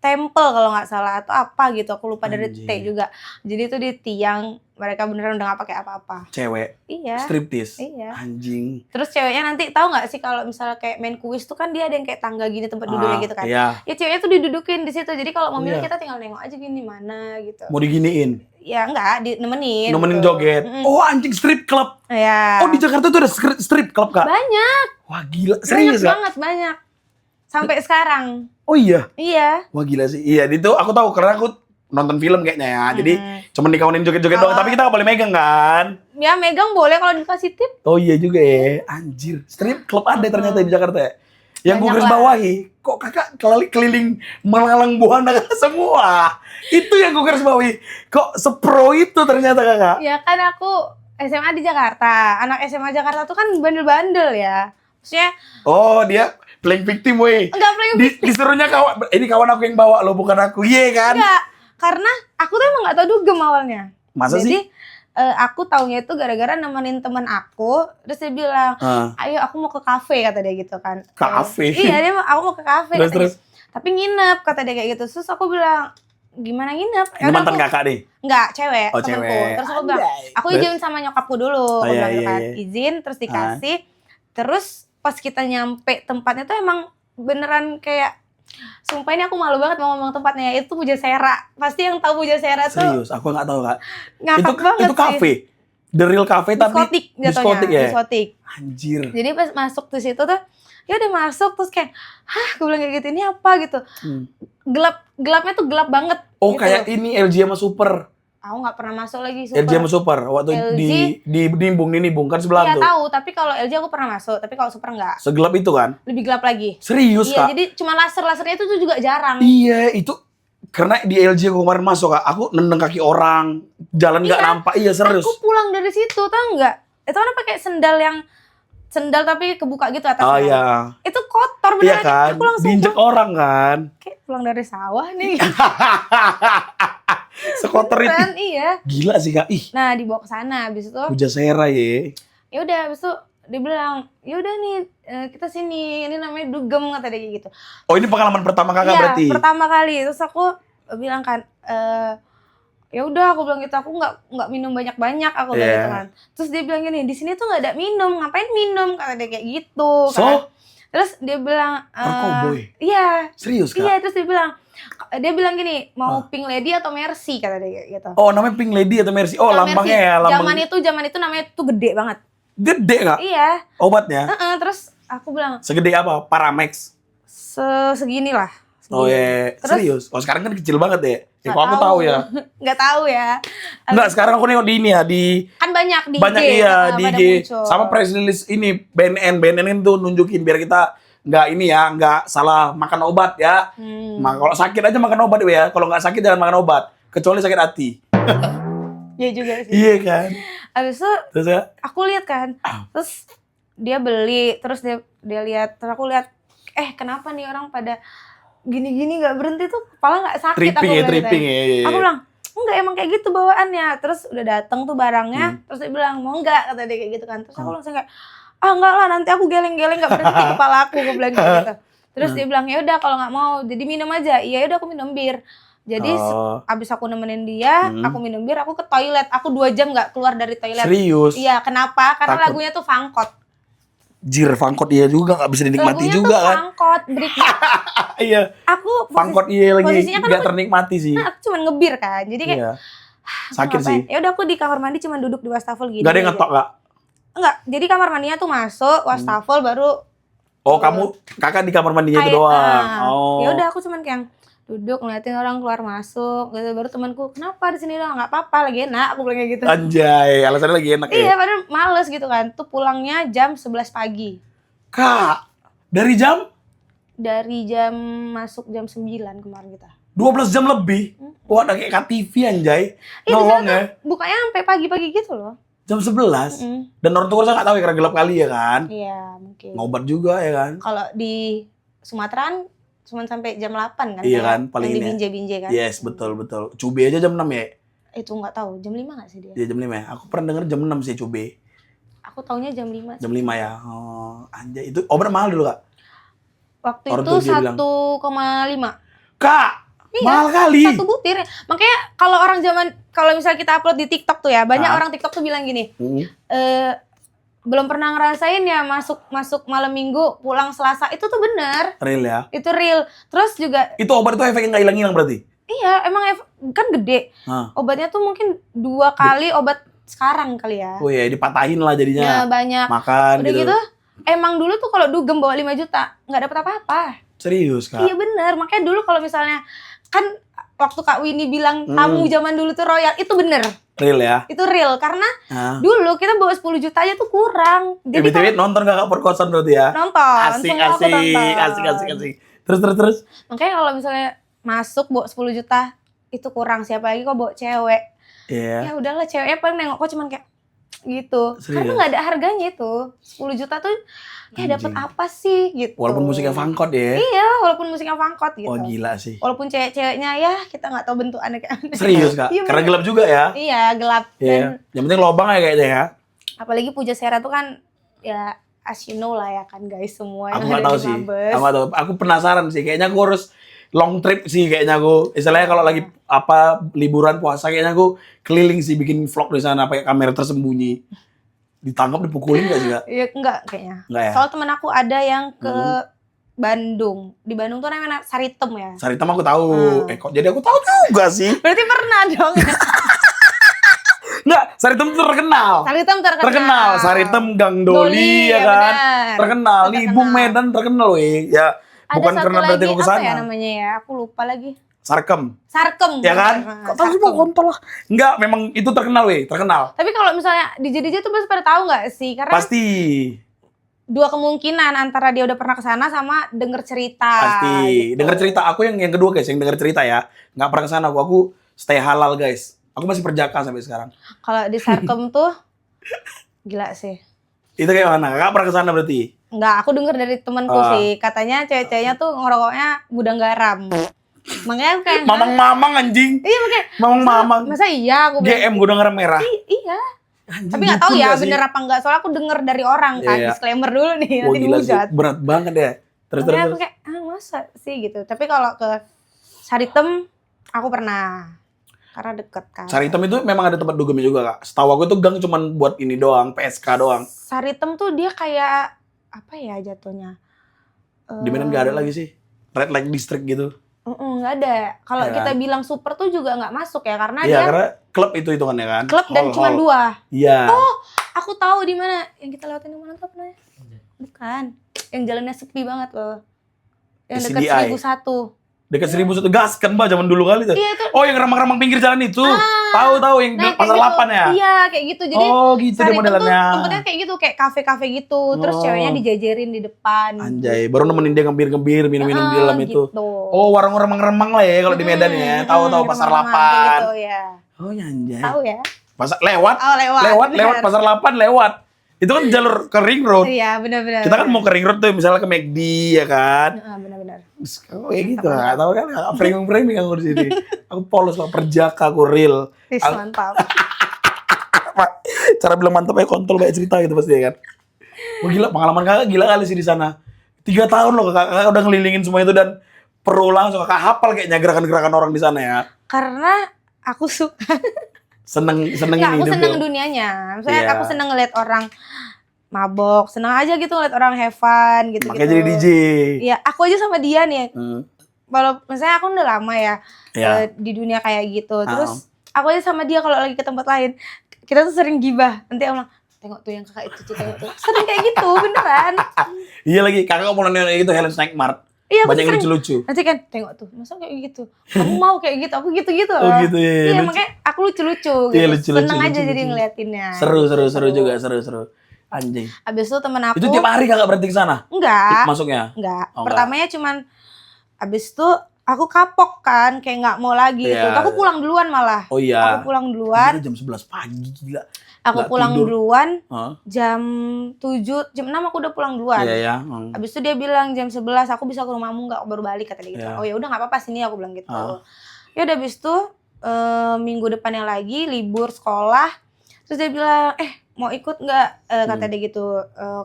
Temple kalau nggak salah atau apa gitu, aku lupa dari Anjing. T juga. Jadi itu di tiang mereka beneran udah nggak pakai apa-apa. Cewek, Iya. striptis. Iya. Anjing. Terus ceweknya nanti tahu nggak sih kalau misalnya kayak main kuis tuh kan dia ada yang kayak tangga gini tempat duduknya gitu kan. Iya. Ya ceweknya tuh didudukin di situ. Jadi kalau mau Oh, milih iya. kita tinggal nengok aja gini mana gitu. Mau diginiin, Ya enggak, nemenin. nemenin gitu. joget. Mm-mm. Oh anjing strip club. Ya. Oh di Jakarta tuh ada strip club kak? Banyak. Wah gila, serius Banyak kak? banget, banyak. Sampai sekarang. Oh iya? Iya. Wah gila sih. Iya itu aku tahu karena aku nonton film kayaknya ya. Jadi cuman dikawanin joget-joget doang. Kalau- Tapi kita gak boleh megang kan? Ya megang boleh kalau dikasih tip. Oh iya juga ya. Anjir. Strip club ada ternyata di Jakarta ya. Yang gue Banyak garis lah. bawahi. Kok kakak keliling melalang buana semua? Itu yang gue garis bawahi. Kok sepro itu ternyata kakak? Ya kan aku SMA di Jakarta. Anak SMA Jakarta tuh kan bandel-bandel ya. Maksudnya Oh dia playing victim weh. enggak playing Disuruhnya kawan. Ini kawan aku yang bawa lo bukan aku. Iya kan? enggak. Karena aku tuh emang gak tau dugem awalnya. Masa Jadi sih? aku taunya itu gara-gara nemenin temen aku. Terus dia bilang, Ah. ayo aku mau ke kafe kata dia gitu kan. Kafe? Iya dia aku mau ke kafe Terus, katanya. terus? Tapi nginep kata dia kayak gitu. Terus aku bilang, gimana nginep? Ini mantan kakak nih? Enggak, cewek, Oh, temenku. cewek. Terus aku bilang, Anjay. aku Terus? izin sama nyokapku dulu. Oh, Aku iya, bilang gitu iya, kan. iya. Izin, terus dikasih. Terus pas kita nyampe tempatnya tuh emang beneran kayak, sumpah ini aku malu banget mau ngomong tempatnya. Itu Pujasera. Pasti yang tahu Pujasera tuh Serius, aku nggak tahu kak. ngakak banget itu kafe, the real cafe sih. tapi Diskotik jatuhnya. diskotik ya. Diskotik. Anjir. Jadi pas masuk di situ tuh, ya udah masuk terus kayak, hah, gue bilang kayak gitu, ini apa gitu. Hmm. Gelapnya tuh gelap banget. Oh gitu. kayak ini LG sama Super. Aku nggak pernah masuk lagi LG sama Super waktu LG. di nimbung kan sebelah Iya tuh. tahu, tapi kalau LG aku pernah masuk, tapi kalau Super nggak. Segelap itu kan? Lebih gelap lagi. Serius Iya, kak? jadi cuma lasernya itu tuh juga jarang. Iya itu karena di LG aku kemarin masuk kak, aku nendang kaki orang, jalan nggak Iya. nampak. Iya serius. Aku pulang dari situ, tau nggak? Itu kan pakai sendal tapi kebuka gitu atasnya. Oh iya. Itu kotor kotor Iya beneran. kan? Aku langsung Diinjek orang kan? kayak pulang dari sawah nih. Sekotor itu. Beneran, iya. Gila sih Kak. Ih, Nah, dibawa ke sana habis itu. Pujasera ya. Ya udah habis itu dia bilang, "Ya udah nih, kita sini. Ini namanya dugem," kata dia kayak gitu. Oh, ini pengalaman pertama Kakak Iya, berarti? pertama kali. Terus aku bilang kan, ya udah aku bilang gitu, aku nggak minum banyak-banyak, aku bilang gitu kan. Terus dia bilang gini, "Di sini tuh nggak ada minum, ngapain minum?" Kata dia kayak gitu kan. Terus dia bilang, Cowboy? iya. Serius Kak? Iya, terus dia bilang gini, "Mau Pink Lady atau Mercy?" kata dia kayak gitu. Oh, namanya Pink Lady atau Mercy? Oh, Kalau lambangnya Mercy, ya, lambang. Zaman itu namanya tuh gede banget. Gede Kak? Iya. Obatnya? Terus aku bilang, Segede apa? Paramex? segini lah. Oh iya, Terus, serius? Oh sekarang kan kecil banget ya? Ya nggak kok aku tahu ya? Nggak tahu ya. Enggak, sekarang aku nengok di ini ya, di Kan banyak di banyak IG. iya, di pada IG. muncul. Sama press release ini, BNN itu nunjukin biar kita nggak ini ya, nggak salah makan obat ya. Kalau sakit aja makan obat ya, kalau nggak sakit jangan makan obat. Kecuali sakit hati. Iya juga sih. Iya kan? Abis itu Terus ya? aku lihat kan, terus dia beli, terus dia lihat, terus aku lihat, kenapa nih orang pada gini-gini nggak berhenti tuh, kepala nggak sakit? Tripping aku ya, bilang tripping gitu. ya. Aku bilang, enggak, emang kayak gitu bawaannya. Terus udah dateng tuh barangnya, terus dia bilang, "Mau enggak?" kata dia kayak gitu kan. Terus aku langsung kayak, enggak lah, nanti aku geleng-geleng nggak berhenti kepala aku bilang kayak gitu. Terus dia bilang, "Ya udah kalau nggak mau, jadi minum aja." Iya udah, aku minum bir. Jadi abis aku nemenin dia, aku minum bir, aku ke toilet. Aku 2 jam nggak keluar dari toilet. Serius? Iya, kenapa? Karena Takut. lagunya tuh Fangkot. Jir, Fangkot iya juga, nggak bisa dinikmati Lagunya juga tuh kan? Fangkot, Britney. Iya, Aku Fangkot iya lagi, posisinya kan nggak ternikmati sih. aku cuma ngebir kan. Jadi kayak, Iya. Sakit sih. Ya udah, aku di kamar mandi cuma duduk di wastafel gini. Gak ada yang aja. ngetok Kak? Enggak, jadi kamar mandinya tuh masuk, wastafel baru Oh, kakak di kamar mandinya itu kayak, doang. Oh. ya udah, aku cuman kayak duduk ngeliatin orang keluar masuk gitu. Baru temanku, "Kenapa di sini doang?" "Nggak apa-apa, lagi enak," aku bilang kayak gitu. Anjay, alasannya lagi enak Iya, ya. padahal males gitu kan. Tuh pulangnya jam 11 pagi. Kak, dari jam Masuk jam 9 kemarin kita. 12 jam lebih. Wah, udah kayak KTV anjay. Iya, di Nolong sana ya. tuh bukanya sampai pagi-pagi gitu loh. Jam 11. Dan orang tua saya nggak tahu ya, karena gelap kali ya kan. Iya, mungkin. Ngobat juga ya kan. Kalau di Sumatera cuma sampai jam 8 kan? Iya kayak kan, paling yang di ini ya. binje-binje kan? Yes, betul. Cube aja jam 6 ya. Itu nggak tahu, jam 5 nggak sih dia? Iya, jam 5 ya. Aku pernah denger jam 6 sih cube. Aku taunya jam 5. Jam 5 ya. Oh, anjay. Itu obat mahal dulu, Kak? Waktu Orang itu tua dia bilang. 1,5. Kak, Iya, mahal kali. 1 butir. Makanya kalau misalnya kita upload di TikTok tuh ya, banyak orang TikTok tuh bilang gini, belum pernah ngerasain ya masuk malam Minggu, pulang Selasa. Itu tuh bener. Real ya. Itu real. Terus juga, Itu obat itu efeknya nggak hilang-hilang berarti? iya emang kan gede. Obatnya tuh mungkin 2 kali obat sekarang kali ya. Oh iya, dipatahin lah Ya jadinya. banyak. Makan Udah gitu, emang dulu tuh kalau dugem bawa 5 juta, nggak dapet apa-apa. Serius, Kak? Iya bener, makanya dulu kalau misalnya, kan waktu Kak Winnie bilang tamu zaman dulu tuh royal, itu bener. Real ya? Itu real, karena dulu kita bawa 10 juta aja tuh kurang. Jadi BTW nonton Kakak perkosan berarti ya? nonton, Asik, semua aku asik, nonton. asik. Terus. Makanya kalau misalnya masuk bawa 10 juta, itu kurang. Siapa lagi kok bawa cewek. Iya. Ya udahlah, ceweknya paling nengok kok cuman kayak gitu. Serius? Karena nggak ada harganya itu. 10 juta tuh ya dapat apa sih gitu. Walaupun musiknya Fangkot ya? Iya, walaupun musiknya Fangkot gitu. Oh gila sih. Walaupun cewek-ceweknya ya kita nggak tahu bentukannya kayak apa. Serius, Kak? Iya, Karena bener. gelap juga ya? Iya, gelap. Iya. Dan Yang penting lobang ya kayaknya ya? apalagi Pujasera tuh kan ya as you know lah ya kan guys, semua Aku yang nggak ada tahu di sih. Mabes. Aku nggak tahu. Aku penasaran sih. Kayaknya aku harus long trip sih kayaknya aku. Istilahnya kalau lagi liburan puasa kayaknya aku keliling sih bikin vlog di sana pakai kamera tersembunyi. Ditangkap dipukulin nggak sih, Kak? Iya, enggak kayaknya. Enggak ya? Soal temen aku ada yang ke Bandung. Di Bandung tuh namanya Saritem ya. Saritem aku tahu. Kok jadi aku tahu juga sih. Berarti pernah dong. Enggak, Saritem itu terkenal. Saritem terkenal. Saritem Gang Doli, Doli ya ya kan. benar. Terkenal. Nih Bung Medan terkenal weh. Ya Ada bukan satu karena lagi, berarti aku apa kesana. ya namanya ya? Aku lupa lagi. Sarkem. Sarkem. Ya kan? Nah, Kok tahu semua kontol lah. Enggak, memang itu terkenal weh, terkenal. Tapi kalau misalnya DJ tuh pasti pada tahu nggak sih? Karena Pasti. 2 kemungkinan, antara dia udah pernah kesana sama denger cerita. Pasti. Gitu. Dengar cerita aku yang kedua guys, yang denger cerita ya. Enggak pernah kesana aku stay halal guys. Aku masih perjaka sampai sekarang. Kalau di Sarkem tuh gila sih. Itu kayak mana? Kakak pernah kesana berarti? Enggak, aku denger dari temanku sih. Katanya cewek-ceweknya tuh ngerokoknya gudang garam. Makanya aku kayak Mamang anjing. Iya makanya. Mamang. Masa iya aku bilang. GM gudang garam merah. Iya. Anjing, Tapi nggak tahu dukun ya gak sih? bener apa enggak. Soalnya aku denger dari orang kan. Iya. Disclaimer dulu nih Wah, nanti gila sih. dihujat. Berat banget ya. Terus Makanya aku kayak masa sih gitu. Tapi kalau ke Saritem aku pernah. Karena deket kan. Saritem itu memang ada tempat dugemnya juga kak. Setahu aku itu gang cuman buat ini doang, PSK doang. Saritem tuh dia kayak apa ya jatuhnya? Di Medan nggak ada lagi sih. Red Light District gitu. Nggak ada. Kalau Ya. kita bilang super tuh juga nggak masuk ya karena Iya, dia karena klub itu hitungannya kan. klub dan Hall, cuma hall. 2. Iya. Oh, aku tahu di mana yang kita lewatin yang mana tuh apa namanya? Bukan. Yang jalannya sepi banget loh. Yang dekat SCDI. 1001. Dekat 1001 gas kan mbak zaman dulu kali tuh. Iya itu. Oh yang remang-remang pinggir jalan itu. Tahu yang Nah, pasar kayak gitu. 8 ya. Iya, kayak gitu. Jadi Oh gitu deh Saritem tuh modelannya. tempatnya kayak gitu, kayak kafe-kafe gitu. Terus Oh. ceweknya dijajarin di depan. Anjay, baru nemenin dia ngebir-ngebir, minum-minum di dalam itu. Gitu. Oh, warung remang-remang lah ya kalau di Medan ya. Tahu-tahu pasar remang-remang 8. kayak gitu ya. Oh, ya anjay. Tahu ya? Pasar lewat. Oh, Lewat benar. pasar 8 lewat. Itu kan jalur ke Ring Road. Iya, benar-benar. Kita kan mau ke Ring Road tuh misalnya ke McD ya kan. Benar-benar. Oh kayak gitu, nggak tahu kan framing aku di sini. Aku polos lah, perjaka, aku real. Wis, mantap. Cara bilang mantap ya kontol banyak cerita gitu pasti ya kan. Wah gila, pengalaman kakak gila kali sih di sana. 3 tahun loh kakak udah ngelilingin semua itu dan perulang kakak hafal kayaknya gerakan-gerakan orang di sana ya. Karena aku suka. Seneng Nggak, ini aku seneng ya. dunianya. Misalnya Iya. aku seneng ngeliat orang mabok, seneng aja gitu ngeliat orang have fun gitu. Makanya jadi DJ. Iya, aku aja sama dia nih. Hmm. Kalau misalnya aku udah lama ya Iya. di dunia kayak gitu. Terus aku aja sama dia kalau lagi ke tempat lain, kita tuh sering gibah. Nanti aku bilang, tengok tuh yang kakak itu tuh, tengok tuh. Sering kayak gitu, beneran. Iya lagi, kakak mau nonton itu Helen Snackmart. Iya, Banyak yang sering. lucu-lucu. Nanti kan, tengok tuh, masa kayak gitu. Kamu mau kayak gitu, aku gitu-gitu Oh loh. gitu ya. Iya, Lucu. makanya aku lucu-lucu gitu. Iya, lucu-lucu, Seneng aja lucu-lucu. jadi ngeliatinnya. Seru juga, seru. Anjing. Abis itu temen aku. Itu tiap hari kakak berarti ke sana? Enggak. Masuknya? Enggak. Oh, Pertamanya cuman abis itu aku kapok kan, kayak nggak mau lagi gitu. Iya. Aku pulang duluan malah. Oh iya. Aku pulang duluan. Gila, jam 11 pagi gila. Aku nggak pulang tidur. duluan Hah? jam 7, jam 6 aku udah pulang duluan. Iya ya. Abis itu dia bilang jam 11 aku bisa ke rumahmu nggak, baru balik kata dia gitu. Iya. Oh ya udah nggak apa-apa sini aku bilang gitu. Ah. Ya udah abis itu minggu depannya lagi libur sekolah. Terus dia bilang mau ikut nggak kata dia gitu.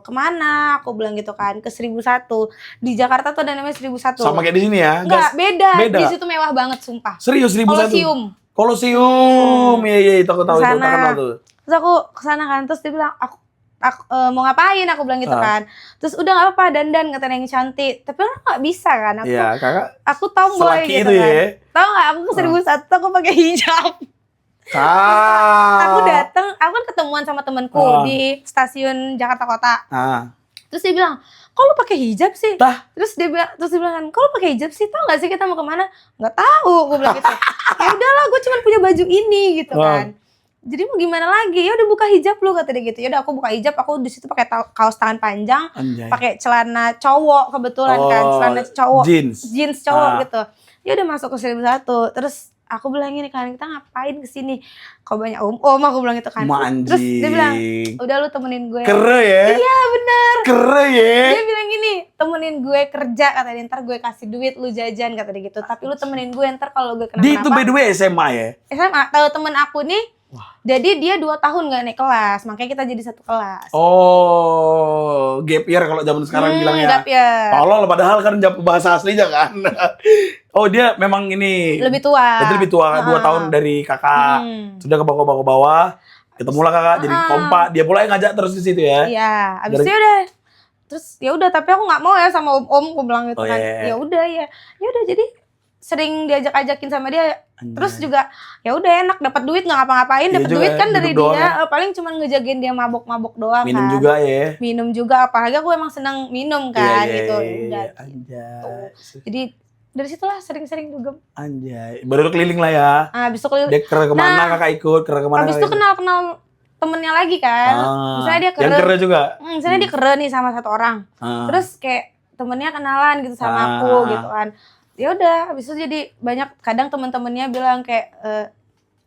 Kemana? Aku bilang gitu kan ke 1001. Di Jakarta tuh ada namanya 1001. Sama kayak di sini ya? Enggak, beda. Beda. Di situ mewah banget sumpah. Serius 1001? Kolosium. Iya itu aku tahu itu Kesana. terkenal tuh. Terus aku kesana kan, terus dia bilang aku mau ngapain, aku bilang gitu Ah. kan. Terus udah nggak apa-apa dandan kata yang cantik. Tapi orang nggak bisa kan, Iya kakak aku tomboy selaki gitu itu kan. ya. Tahu nggak aku ke 1001 aku pakai hijab. Ah. Aku datang, aku kan ketemuan sama temanku Ah. di stasiun Jakarta Kota. Ah. Terus dia bilang, kok lu pakai hijab sih? Tah. Terus dia bilang kan, kok lu pakai hijab sih? Tahu nggak sih kita mau kemana? Nggak tahu, gue bilang gitu. Ya udahlah, gue cuma punya baju ini gitu Wah. kan. Jadi mau gimana lagi? Ya udah buka hijab lu kata dia gitu. Ya udah aku buka hijab, aku di situ pakai kaos tangan panjang, Anjay. pakai celana cowok kebetulan kan, Oh, celana cowok, jeans. cowok Ah. gitu. Ya udah masuk ke 1001. Terus aku bilang gini kan, kita ngapain kesini? Kok banyak aku bilang gitu kan. Ma Terus dia bilang, anjing. udah lu temenin gue. Keren ya? Iya bener. Keren ya? Dia bilang gini, temenin gue kerja kata dia, ntar gue kasih duit lu jajan kata dia gitu. Tapi lu temenin gue ntar kalau gue Dia itu by kenapa-napa. the way SMA ya? SMA, tahu temen aku nih. Jadi dia 2 tahun gak naik kelas, makanya kita jadi satu kelas. Oh, gap year kalau zaman sekarang bilangnya. Gap year. Tolol padahal kan bahasa aslinya kan. Oh dia memang ini Lebih tua. berarti lebih tua 2 tahun dari kakak. Sudah ke bawah-bawah. Ketemulah kakak jadi kompak. Dia pula yang ngajak terus di situ ya. Iya, abis itu udah. Terus ya udah, tapi aku nggak mau ya sama om, gue bilang gitu Oh, kan. iya. Ya udah ya. Ya udah jadi sering diajak-ajakin sama dia. Anjay. Terus juga ya udah enak dapat duit nggak ngapa-ngapain, Iya dapat juga, duit kan dari duduk doang dia. ya. Paling cuma ngejagain dia mabok-mabok doang Minum kan. juga ya. Minum juga, apalagi aku emang seneng minum kan Iya, gitu. iya, Udah. iya. Anjay. Jadi dari situlah sering-sering dugem. Anjay. Baru keliling lah ya. Abis itu keliling. Dia kemana Nah, kakak ikut, kemana Abis kakak itu ikut? kenal temennya lagi kan. Misalnya dia yang keren juga. misalnya dia keren nih sama satu orang. Ah. Terus kayak temennya kenalan gitu sama aku gitu kan. Ya udah, habis itu jadi banyak, kadang teman-temannya bilang kayak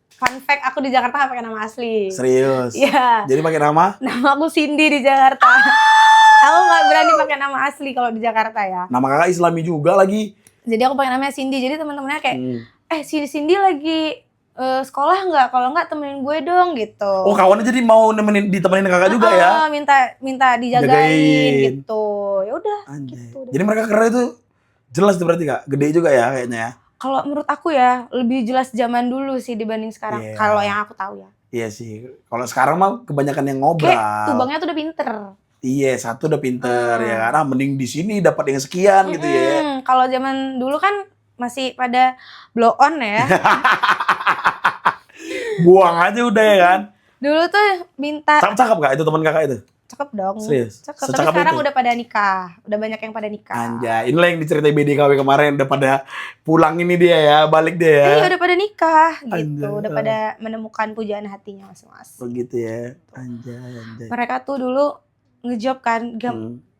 fun fact aku di Jakarta gak pakai nama asli. Serius. Iya. Jadi pakai nama? Nama aku Cindy di Jakarta. Aku nggak berani pakai nama asli kalau di Jakarta ya. Nama kakak Islami juga lagi. Jadi aku pakai namanya Cindy. Jadi teman-temannya kayak, si Cindy lagi sekolah nggak? Kalau nggak temenin gue dong gitu. Oh, kawannya jadi mau ditemenin kakak juga ya? Minta dijagain gitu. Ya udah. Anjay. Gitu. Jadi mereka keren itu jelas tuh berarti kak, gede juga ya kayaknya ya. Kalau menurut aku ya lebih jelas zaman dulu sih dibanding sekarang. Iya. Kalau yang aku tahu ya. Iya sih. Kalau sekarang mah kebanyakan yang ngobrol. Kayak tubangnya tuh udah pinter. Iya, satu udah pinter ya karena mending di sini dapat yang sekian gitu ya. Kalau zaman dulu kan masih pada blow on ya. Buang aja udah ya kan. Dulu tuh minta Cakep gak itu teman kakak itu? cakep dong. Serius? Cakep. Tapi Secakep sekarang itu? udah pada nikah. Udah banyak yang pada nikah. Anjay, inilah yang diceritain BDKW kemarin udah pada pulang ini dia ya, balik dia ya. Iya udah pada nikah gitu. Anjay. Udah pada menemukan pujaan hatinya masing-masing. Begitu ya. Anjay. Mereka tuh dulu ngejob kan.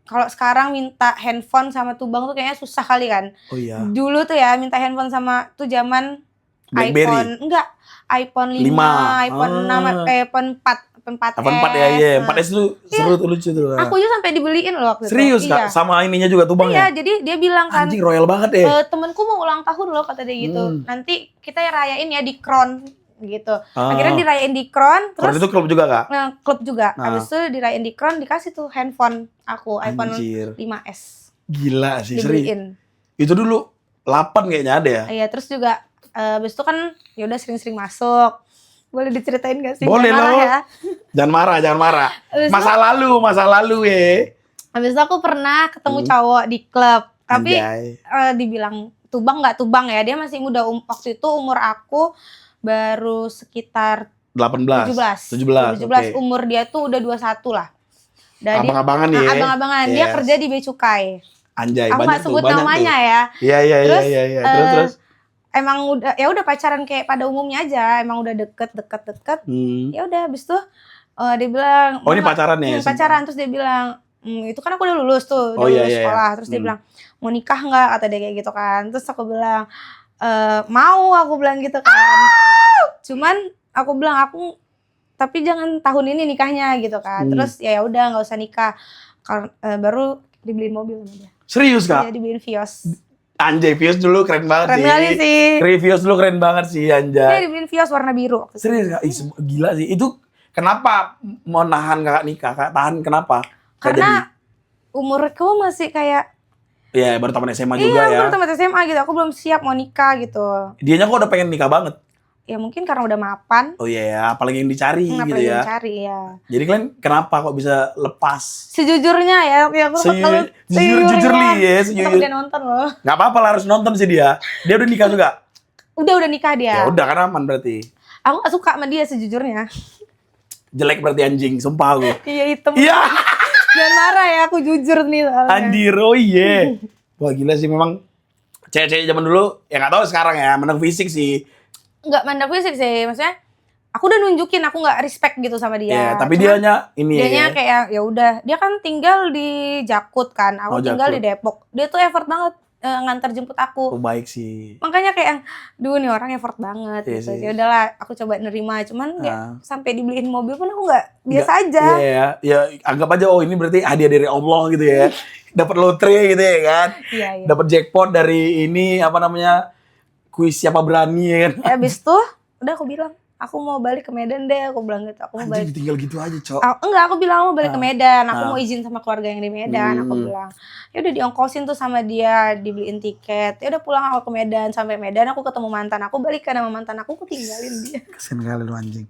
Kalau sekarang minta handphone sama tubang tuh kayaknya susah kali kan. Oh iya. Dulu tuh ya minta handphone sama tuh zaman BlackBerry? iPhone, enggak, iPhone 5, 5. iPhone 6, iPhone 4, iPhone 4S. 4 ya, iya. 4S tuh seru tuh, lucu tuh. Aku aja sampai dibeliin loh waktu Serius itu. Kak? Sama ininya juga tubang Iya, ya? jadi dia bilang kan, Anjing royal banget ya. temenku mau ulang tahun loh kata dia gitu. Nanti kita rayain ya di Kron gitu. Akhirnya dirayain di Kron, Kalau terus itu klub juga Kak? klub juga. Habis itu dirayain di Kron, dikasih tuh handphone aku, iPhone Anjir. 5S. Gila sih, serius. Dibeliin. Itu dulu 8 kayaknya ada ya? Iya, terus juga habis itu kan ya udah sering-sering masuk. Boleh diceritain gak sih? Boleh Jangan marah loh. ya. Jangan marah. Habis itu- Masa lalu ya. Habis itu aku pernah ketemu cowok di klub, tapi Anjay. dibilang tubang nggak tubang ya, dia masih muda. Waktu itu umur aku baru sekitar 18. 17. 17. Oke. Umur dia tuh udah 21 lah. Dan dia- Abang-abangan ya. abang-abangan. Dia Yes. kerja di Bea Cukai. Anjay, Aku banyak nggak tuh, sebut banyak namanya tuh. ya. Iya. Terus, Terus. Emang udah pacaran kayak pada umumnya aja, emang udah deket. Ya udah habis itu dia bilang, Oh, ini pacaran ya? pacaran. Terus dia bilang, itu kan aku udah lulus tuh, Oh, udah iya, lulus iya. sekolah. Terus dia bilang, mau nikah nggak? Kata dia kayak gitu kan. Terus aku bilang, mau, aku bilang gitu kan. Cuman aku bilang tapi jangan tahun ini nikahnya gitu kan. Terus ya udah nggak usah nikah. Baru dibeliin mobil sama dia. Serius Kak? Dia dibeliin Vios. Anjay, Vios dulu keren banget Keren sih. kali sih. Vios dulu keren banget sih, Dia anjay. dibeliin Vios warna biru. Waktu itu. Serius Kak? Gila sih. Itu kenapa mau nahan kakak nikah? Kak, tahan kenapa? Nggak Karena jadi? umurku masih kayak Iya, baru taman SMA juga ya. baru tamat SMA gitu. Aku belum siap mau nikah gitu. Dianya kok udah pengen nikah banget. Ya mungkin karena udah mapan. Oh iya ya, apalagi yang dicari gitu Apalagi ya. mencari ya. Jadi kalian kenapa kok bisa lepas? Sejujurnya ya aku Jujur li ya, Takut sejujur. dia nonton loh. Gak apa-apa lah, harus nonton sih dia. Dia udah nikah juga. Udah nikah Ya dia. udah kan aman berarti. Aku gak suka sama dia sejujurnya. Jelek berarti anjing, sumpah aku. Iya hitam. Iya, Jangan marah ya, aku jujur nih soalnya. anjir, oh iya. Wah gila sih memang. Cewek-cewek zaman dulu, ya gak tahu sekarang ya, menang fisik sih. Nggak mandang fisik sih, maksudnya aku udah nunjukin aku nggak respect gitu sama dia. Ya, tapi Cuman dianya ini dianya ya. kayak ya udah, dia kan tinggal di Jakut kan, aku Oh, tinggal Jakut. di Depok. Dia tuh effort banget ngantar jemput aku. Oh baik sih. Makanya kayak yang, duh nih orang effort banget Iya gitu. sih. Ya udahlah, aku coba nerima. Cuman dia sampai dibeliin mobil pun aku nggak biasa Nggak- aja. Iya ya, anggap aja oh ini berarti hadiah dari Allah gitu ya. Dapat lotre gitu ya kan. Iya. Dapat jackpot dari ini apa namanya? Kuis siapa berani ya kan. Habis tuh, udah aku bilang, aku mau balik ke Medan deh. Aku bilang gitu, aku mau Anjing balik. ditinggal gitu aja, Cok. Enggak, aku bilang mau balik ke Medan. Aku Ah. mau izin sama keluarga yang di Medan. Aku bilang, ya udah diongkosin tuh sama dia, dibeliin tiket. Ya udah pulang aku ke Medan. Sampai Medan aku ketemu mantan aku, balikan sama mantan aku tinggalin dia. Kasian kali lu anjing.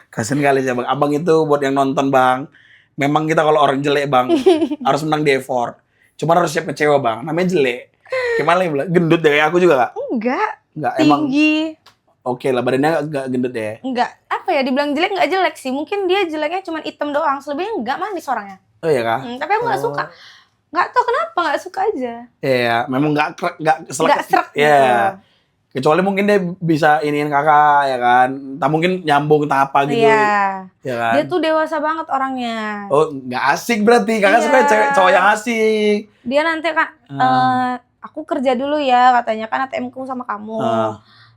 Kasian kali sih Bang. Abang itu buat yang nonton, Bang. Memang kita kalau orang jelek, Bang, harus menang di effort. Cuma harus siap kecewa, Bang. Namanya jelek. Gimana yang bilang? Gendut deh kayak aku juga, Kak. Enggak, Enggak, emang tinggi. oke lah, badannya enggak gendut ya. Enggak, apa ya, dibilang jelek enggak jelek sih. Mungkin dia jeleknya cuma hitam doang. Selebihnya enggak manis orangnya. Oh iya, Kak? Tapi aku enggak suka. Enggak tahu kenapa enggak suka aja. Iya, memang enggak Enggak serak Iya. gitu. Kecuali mungkin dia bisa iniin kakak ya kan. Entah mungkin nyambung entah apa gitu. Iya. Ya kan. Dia tuh dewasa banget orangnya. Oh, enggak asik berarti. Kakak Iya. suka cewek cowok yang asik. Dia nanti kan aku kerja dulu ya, katanya kan ATM-ku sama kamu.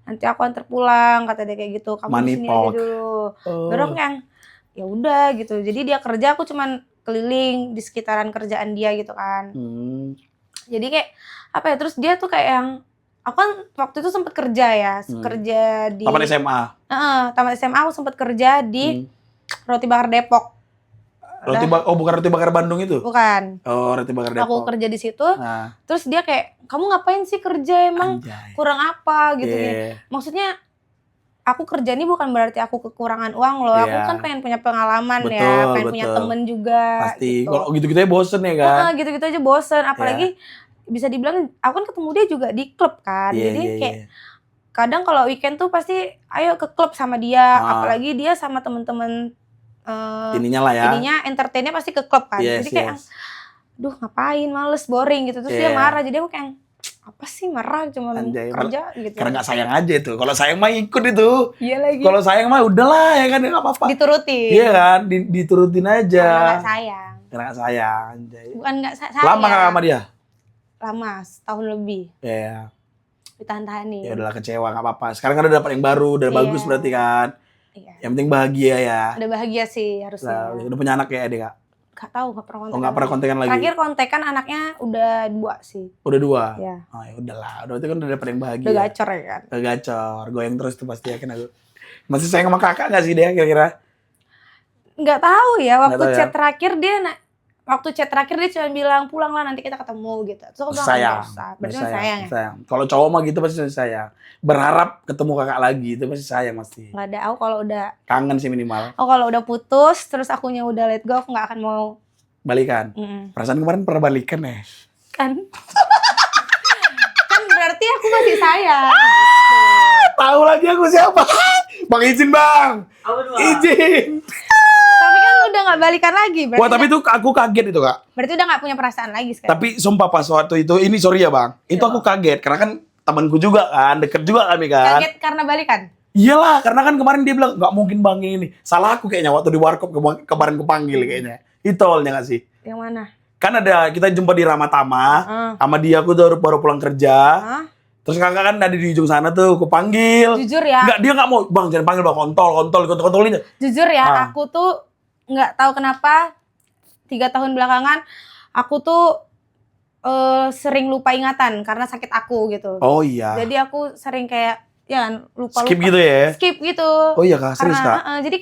Nanti aku antar pulang, kata dia kayak gitu. Kamu di Money sini talk. aja dulu. Baru aku yang ya udah gitu. Jadi dia kerja, aku cuman keliling di sekitaran kerjaan dia gitu kan. Jadi kayak apa ya, terus dia tuh kayak yang aku kan waktu itu sempet kerja ya, kerja di Taman SMA. Taman SMA aku sempet kerja di Roti Bakar Depok. Bukan roti bakar Bandung itu? Bukan. Oh, roti bakar Depok. Aku kerja di situ. Nah. Terus dia kayak, kamu ngapain sih kerja, emang Anjay. kurang apa gitu ya. Maksudnya aku kerja ini bukan berarti aku kekurangan uang loh. Aku kan pengen punya pengalaman pengen punya temen juga. Pasti. Gitu. Kalau gitu-gitu aja bosen ya kan? Gitu-gitu aja bosen. Apalagi bisa dibilang aku kan ketemu dia juga di klub kan. Jadi kayak kadang kalau weekend tuh pasti ayo ke klub sama dia. Apalagi dia sama temen-temen ininya lah ya. Ininya entertainnya pasti ke klub kan. Jadi kayak duh ngapain, males, boring gitu. Terus dia marah. Jadi aku kayak apa sih marah, cuma kerja gitu. Karena gak sayang aja itu. Kalau sayang mah ikut itu. Iya lagi. Kalau sayang mah udahlah ya kan, gak apa-apa. Diturutin. Iya kan, diturutin aja. Karena gak sayang. Karena gak sayang. Anjay. Bukan gak sayang. Lama gak sama dia? Lama, setahun lebih. Iya. Ditahan-tahanin. Ya udahlah, kecewa gak apa-apa. Sekarang kan udah dapat yang baru, udah bagus berarti kan. Iya. Yang penting bahagia ya. Udah bahagia sih harusnya. Udah punya anak ya adik Kak? Gak tahu, gak pernah kontekan. Oh gak pernah kontekan lagi? Terakhir kontekan anaknya udah 2 sih. Udah 2? Iya. Oh ya udahlah, berarti kan udah dapet yang bahagia. Udah gacor ya kan? Udah gacor, goyang terus tuh pasti yakin aku. Masih sayang sama kakak gak sih dia kira-kira? Nggak tahu ya, waktu tahu chat ya. terakhir dia cuma bilang pulang lah nanti kita ketemu gitu. Terus aku bilang Sayang. nggak usah. Berarti sayang ya? Sayang. Kalau cowok mah gitu pasti sayang. Berharap ketemu kakak lagi itu pasti sayang pasti. Nggak ada, aku kalau udah Kangen sih minimal. kalau udah putus terus akunya udah let go, aku nggak akan mau Balikan. Perasaan kemarin pernah balikan ya? kan. Kan berarti aku masih sayang. Tahu lagi aku siapa? Bang izin bang. Izin. Tapi kan udah nggak balikan lagi. Wah tapi itu aku kaget itu Kak. Berarti udah nggak punya perasaan lagi sekarang. Tapi sumpah pas waktu itu, ini sorry ya bang, itu aku kaget karena kan temanku juga kan, deket juga kami kan. Kaget karena balikan? Iyalah, karena kan kemarin dia bilang nggak mungkin bang ini. Salah aku kayaknya waktu di warkop kemarin kepanggil kayaknya. Itu awalnya nggak sih? Yang mana? Kan ada kita jumpa di Ramatama, sama dia aku baru pulang kerja. Terus kakak kan ada di ujung sana tuh, aku panggil. Jujur ya? Nggak, dia nggak mau, bang jangan panggil bang, kontolin. Jujur ya, aku tuh nggak tahu kenapa 3 tahun belakangan aku tuh sering lupa ingatan karena sakit aku gitu. Oh iya. Jadi aku sering kayak ya kan lupa. Skip gitu ya? Skip gitu. Oh iya Kak, serius Kak? Jadi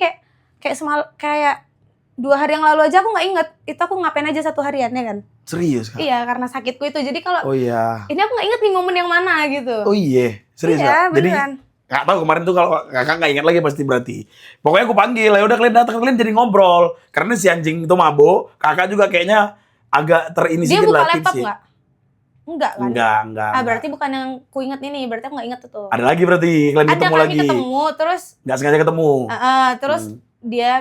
kayak 2 hari yang lalu aja aku nggak inget itu aku ngapain aja 1 harian ya kan. Serius Kak? Iya karena sakitku itu. Jadi kalau ini aku nggak inget nih momen yang mana gitu. Oh iya, serius iya, Kak? Jadi beneran. nggak tahu kemarin tuh kalau kakak nggak ingat lagi pasti berarti. Pokoknya aku panggil, ya udah kalian datang, kalian jadi ngobrol. Karena si anjing itu mabuk, kakak juga kayaknya agak terinisi Dia buka lah laptop sih. nggak? Enggak kan? Enggak. Berarti bukan yang ku inget ini, berarti aku nggak inget itu. Ada lagi berarti, kalian Ada ketemu kami lagi. ketemu, terus Nggak sengaja ketemu. terus dia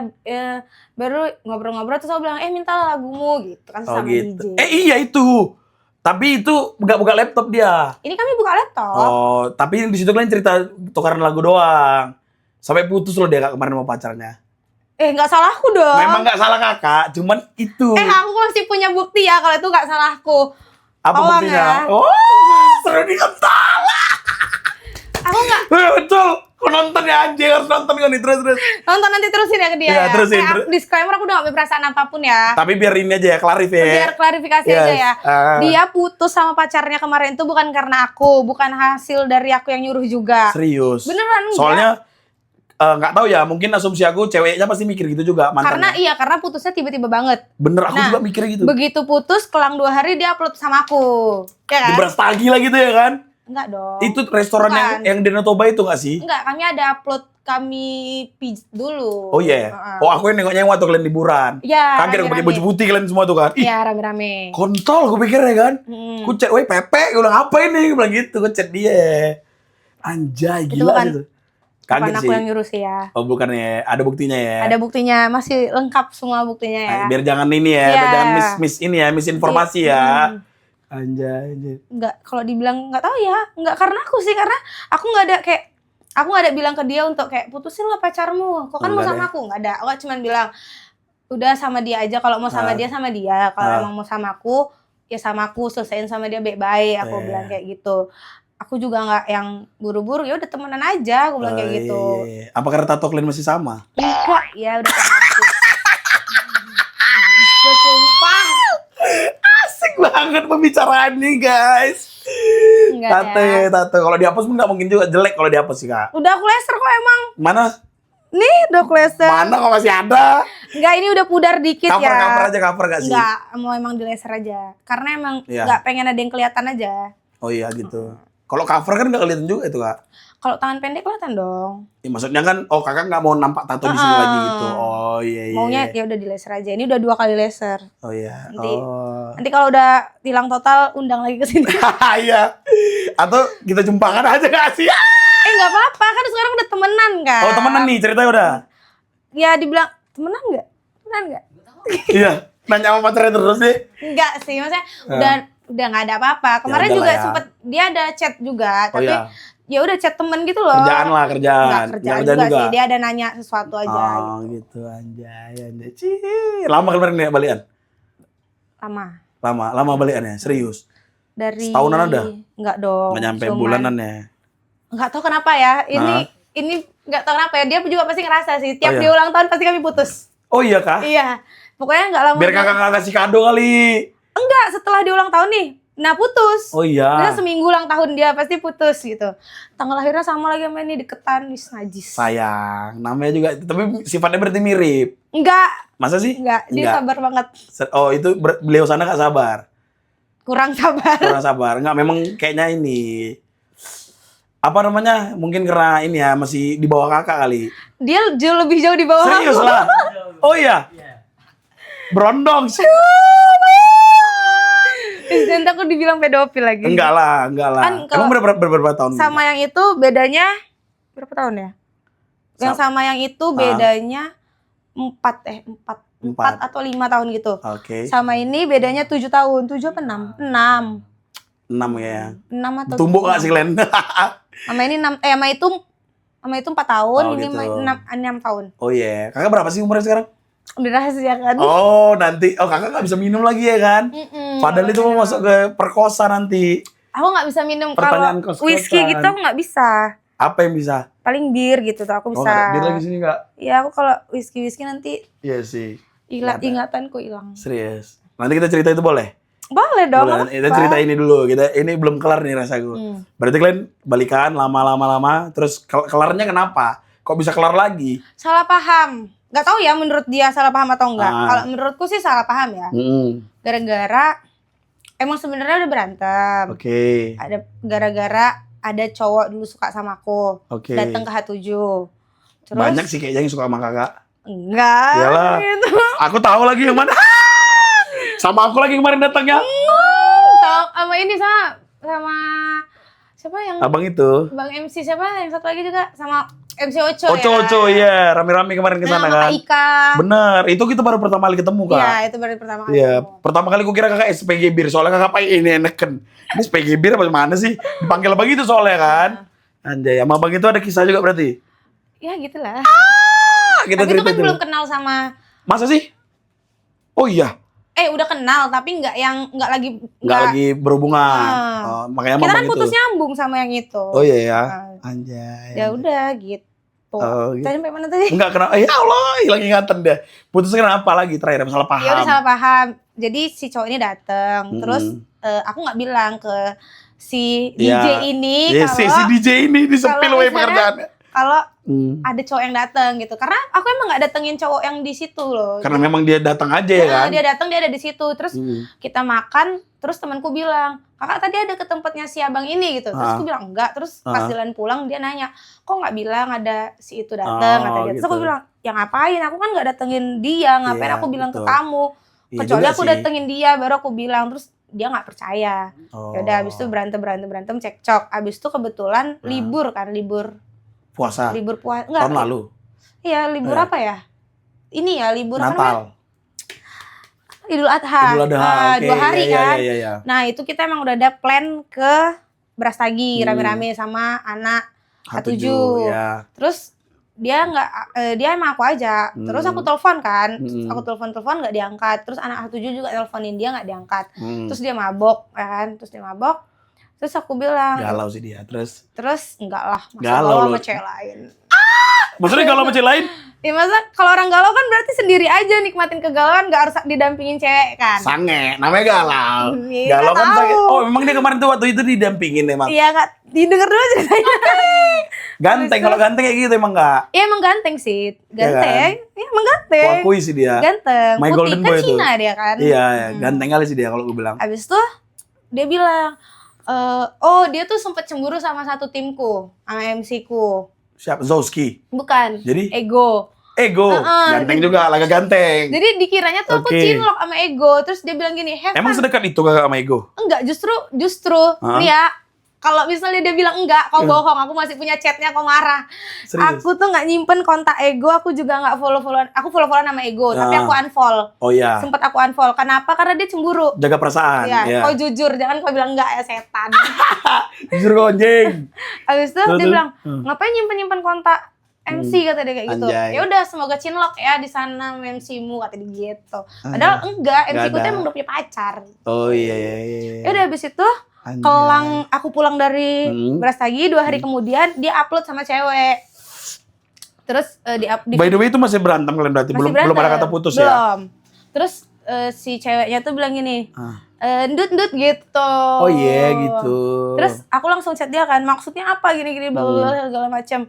baru ngobrol-ngobrol terus aku bilang minta lagumu gitu kan Oh sama gitu. DJ. Iya itu. Tapi itu nggak buka laptop dia. Ini kami buka laptop. Oh, tapi di situ kalian cerita tukaran lagu doang. Sampai putus loh dia Kak, kemarin sama pacarnya. Nggak salahku dong. Memang nggak salah kakak, cuman itu. Aku masih punya bukti ya kalau itu nggak salahku. Apa Tolong buktinya? ya. Oh, seru dikental. Aku nggak Betul. Kau nonton ya anjing, harus nonton kan nih terus. nonton, nanti terusin ya ke dia Iya, ya. terusin, Disclaimer aku udah gak punya perasaan apapun ya. Tapi biar ini aja ya, klarif ya. Biar klarifikasi aja ya. Dia putus sama pacarnya kemarin itu bukan karena aku, bukan hasil dari aku yang nyuruh juga. Serius. Beneran enggak? Soalnya nggak tahu ya, mungkin asumsi aku ceweknya pasti mikir gitu juga mantannya. Karena putusnya tiba-tiba banget. Bener, aku juga mikir gitu. Begitu putus, kelang 2 hari dia upload sama aku. Ya kan? Di Brastagi lah gitu ya kan? Enggak dong. Itu restoran yang di Danau Toba itu nggak sih? Enggak, kami ada upload kami pijat dulu. Oh iya. Oh aku yang nengoknya yang waktu kalian liburan. Iya. Kaget aku pakai baju putih kalian semua tuh kan. Iya, rame-rame. Kontol aku pikir ya kan. Ku chat, "Woi Pepe, gue bilang apa ini?" Gue bilang gitu, gue chat dia. Anjay, gila gitu. Kaget bukan sih. aku yang nyuruh sih ya. Oh bukan ya, ada buktinya ya. Ada buktinya, masih lengkap semua buktinya ya. Biar jangan ini ya, biar jangan misinformasi ya. Anjay. Enggak, kalau dibilang enggak tahu ya, enggak karena aku sih, karena aku enggak ada bilang ke dia untuk kayak putusin lah pacarmu. Kok kan mau sama aku? Enggak ada. Aku cuma bilang udah sama dia aja, kalau mau sama dia sama dia. Kalau emang mau sama aku, ya sama aku, selesaiin sama dia baik-baik. Aku bilang kayak gitu. Aku juga enggak yang buru-buru, ya udah temenan aja, aku bilang kayak gitu. Iya. Apa karena tato kalian masih sama? Enggak, ya udah hapus. banget pembicaraan nih guys. Enggak Tato. Kalau dihapus nggak mungkin juga jelek kalau dihapus sih kak. Udah aku laser kok emang. Mana? Nih udah aku laser. Mana kok masih ada? Enggak, ini udah pudar dikit ya. Cover gak sih? Enggak, mau emang di laser aja. Karena emang Iya. enggak pengen ada yang kelihatan aja. Oh iya gitu. Kalau cover kan nggak kelihatan juga itu kak. Kalau tangan pendek kelihatan dong. Ya, maksudnya kan, kakak nggak mau nampak tato di sini lagi gitu. Oh iya. Maunya ya udah di laser aja. Ini udah 2 kali laser. Oh iya. Nanti kalau udah hilang total undang lagi ke sini. Iya. Atau kita jumpakan aja gak sih? Enggak apa-apa, kan sekarang udah temenan kan. Oh temenan nih ceritanya udah. Ya dibilang temenan enggak? Temenan enggak? Iya. Nanya sama pacarnya terus nih. Enggak sih, maksudnya udah nggak ada apa-apa. Kemarin Ya juga udahlah ya. sempet dia ada chat juga, Oh tapi iya. ya udah chat temen gitu loh. Kerjaan lah, kerjaan. Enggak kerjaan juga, sih, dia ada nanya sesuatu aja Oh gitu anjay. Cih. Lama kemarin nih balikan? Lama balikannya, serius. Dari Setahunan ada? Enggak dong. Nggak nyampe cuman- bulanan ya. Enggak tahu kenapa ya. Ini enggak tahu kenapa ya. Dia juga pasti ngerasa sih. Tiap Oh, iya. dia ulang tahun pasti kami putus. Oh iya kah? Iya. Pokoknya enggak lama. Biar kakak nggak kasih kado kali. Enggak, setelah dia ulang tahun nih. Nah, putus. Oh iya. Dia seminggu ulang tahun dia pasti putus gitu. Tanggal lahirnya sama lagi sama ini, deketan, najis. Sayang, namanya juga, tapi sifatnya berarti mirip. Enggak, Masa sih? enggak. Dia sabar banget. Oh itu beliau sana gak sabar. Kurang sabar. Kurang sabar. Enggak, memang kayaknya ini. Apa namanya? Mungkin karena ini ya, masih di bawah kakak kali. Dia lebih jauh di bawah Serius aku. lah. Oh iya. Berondong sih. Dan aku dibilang pedofil lagi. Enggak lah. Kan kalau Emang berapa tahun? sama yang itu bedanya berapa tahun ya? Yang sama yang itu bedanya 4 atau 5 tahun gitu. Oke. Sama ini bedanya 7 tahun. 7 apa 6? 6. 6 ya. 6 atau Tumbuk gak sih Len? sama ini 6 sama itu 4 tahun, Oh, ini gitu. 6 tahun. Oh iya. Kakak berapa sih umurnya sekarang? Udah rahasia kan? Oh nanti. Oh kakak gak bisa minum lagi ya kan? Padahal itu mau masuk ke perkosa nanti. Aku nggak bisa minum Pertanyaan kalau kos-kosan. whisky gitu, aku nggak bisa. Apa yang bisa? Paling bir gitu tuh aku Oh, bisa. nggak ada. Dia lagi sini nggak? Iya, aku kalau whisky nanti Iya sih. Nggak ada. ingatanku hilang. Serius. Nanti kita cerita itu boleh? Boleh dong. Boleh. Kita cerita ini dulu. Ini belum kelar nih rasaku. Berarti kalian balikan lama, terus kelarnya kenapa? Kok bisa kelar lagi? Salah paham. Nggak tahu ya menurut dia salah paham atau enggak. Ah. Kalau menurutku sih salah paham ya. Gara-gara emang sebenarnya udah berantem. Oke. Ada gara-gara ada cowok dulu suka sama aku. Oke. Datang ke H7. Terus Banyak sih kayaknya yang suka sama kakak. enggak. Iyalah. Gitu. Aku tahu lagi yang mana. Sama aku lagi kemarin datangnya. Sama ini sama siapa yang Abang itu. Bang MC siapa yang satu lagi juga sama MC Oco Oco, iya. Rame-rame kemarin ke sana sama kan. Kak Ika. Bener. Itu kita baru pertama kali ketemu, Kak. Iya, itu baru pertama kali. Iya, ketemu. pertama kali ku kira kakak SPG Bir, soalnya kakak pakai ini eneken. Ini SPG Bir apa mana sih? Dipanggil abang itu soalnya kan. Anjay, sama abang itu ada kisah juga berarti. Ya gitulah. Kita Tapi itu cerita kan dulu. belum kenal sama Masa sih? Oh iya, udah kenal tapi nggak nggak lagi berhubungan. Ah. Oh, makanya kita abang kan itu. putus nyambung sama yang itu. Oh iya ya. Nah, Anjay. ya udah gitu. Oh, gitu. Tadi sampai mana tadi? Enggak kenapa. Ya Allah, hilang ingatan deh. Putus kenapa lagi terakhir? Masalah paham. Ya udah salah paham. Jadi si cowok ini datang, Mm-mm. terus aku nggak bilang ke si Iya. DJ ini Ya, si kalau DJ ini disepil kalau weh misalnya- pekerjaannya. kalau Hmm. ada cowok yang datang gitu. Karena aku emang nggak datengin cowok yang di situ loh. Karena memang dia datang aja ya kan. Dia datang, dia ada di situ. Terus Hmm. kita makan, terus temanku bilang, kakak tadi ada ke tempatnya si abang ini gitu. Terus Ah. aku bilang enggak. Terus pas jalan pulang dia nanya, kok nggak bilang ada si itu datang kata dia. Terus aku gitu. bilang, ya ngapain? Aku kan nggak datengin dia. Ngapain Iya, aku bilang ke betul. kamu? Iya Kecuali juga aku sih. datengin dia, baru aku bilang. Terus dia nggak percaya. Oh. Yaudah, abis itu berantem cekcok. Abis itu kebetulan libur Puasa. puasa. Tahun lalu. Iya, libur Eh. apa ya? Ini ya libur apa namanya? Natal. Idul Adha. Idul Adha. Oke. 2 hari Iya, kan. Iya, iya. Nah, itu kita emang udah ada plan ke Brastagi Hmm. rame-rame sama anak H7. Ya. Terus dia emang aku aja. Terus aku telepon kan. Terus Hmm. aku telepon nggak diangkat. Terus anak H7 juga teleponin dia nggak diangkat. Hmm. Terus dia mabok kan. Terus aku bilang, Galau sih dia. Terus terus enggak lah, masa Galau galau lu. sama cewek lain. Maksudnya kalau sama cewek lain? Ya masa kalau orang galau kan berarti sendiri aja nikmatin kegalauan, gak harus didampingin cewek kan. Sange, namanya galau. Iya, Galau nggak kan tahu. sange. Oh memang dia kemarin tuh waktu itu didampingin emang. Iya Kak, didengar dulu ceritanya. Ganteng, kalau ganteng kayak gitu emang gak? Iya emang ganteng sih, ganteng. Iya emang Aku ganteng. akui sih dia. Ganteng, My putih golden kan boy itu. Cina dia kan. Iya, ganteng kali sih dia kalau gue bilang. Abis itu dia bilang, oh dia tuh sempet cemburu sama satu timku, sama MC ku. Siapa? Zowski. Bukan, Jadi? Ego. Ego, ganteng juga, laga ganteng. Jadi dikiranya tuh aku Oke. cinlok sama Ego. Terus dia bilang gini, have Emang fun. sedekat itu kakak sama Ego? Enggak, justru nih ya. Kalau misalnya dia bilang enggak, kau bohong, aku masih punya chatnya, kau marah. Serius? Aku tuh nggak nyimpen kontak Ego, aku juga nggak follow-followan. Aku follow-followan sama Ego, tapi aku unfollow. Oh iya, Sempet aku unfollow. Kenapa? Karena dia cemburu. jaga perasaan. Ya, Iya. kau jujur, jangan kau bilang enggak ya setan. Jujur kau anjing. Habis itu Terus, dia terus? bilang, ngapain nyimpen-nyimpen kontak MC kata dia kayak gitu. Anjay. Ya udah semoga cinlok ya di sana sama MC-mu kata dia gitu. Padahal enggak, MC ku ada. tuh emang udah punya pacar. Oh iya iya iya. Ya udah habis itu Anjay. kelang aku pulang dari Brastagi 2 hari kemudian dia upload sama cewek. Terus di By the way itu masih berantem kalian berarti? masih Belum ada berantem. kata putus ya? Belum. Terus si ceweknya tuh bilang gini, ndut gitu. Oh iya gitu. Terus aku langsung chat dia kan, maksudnya apa gini-gini segala macam.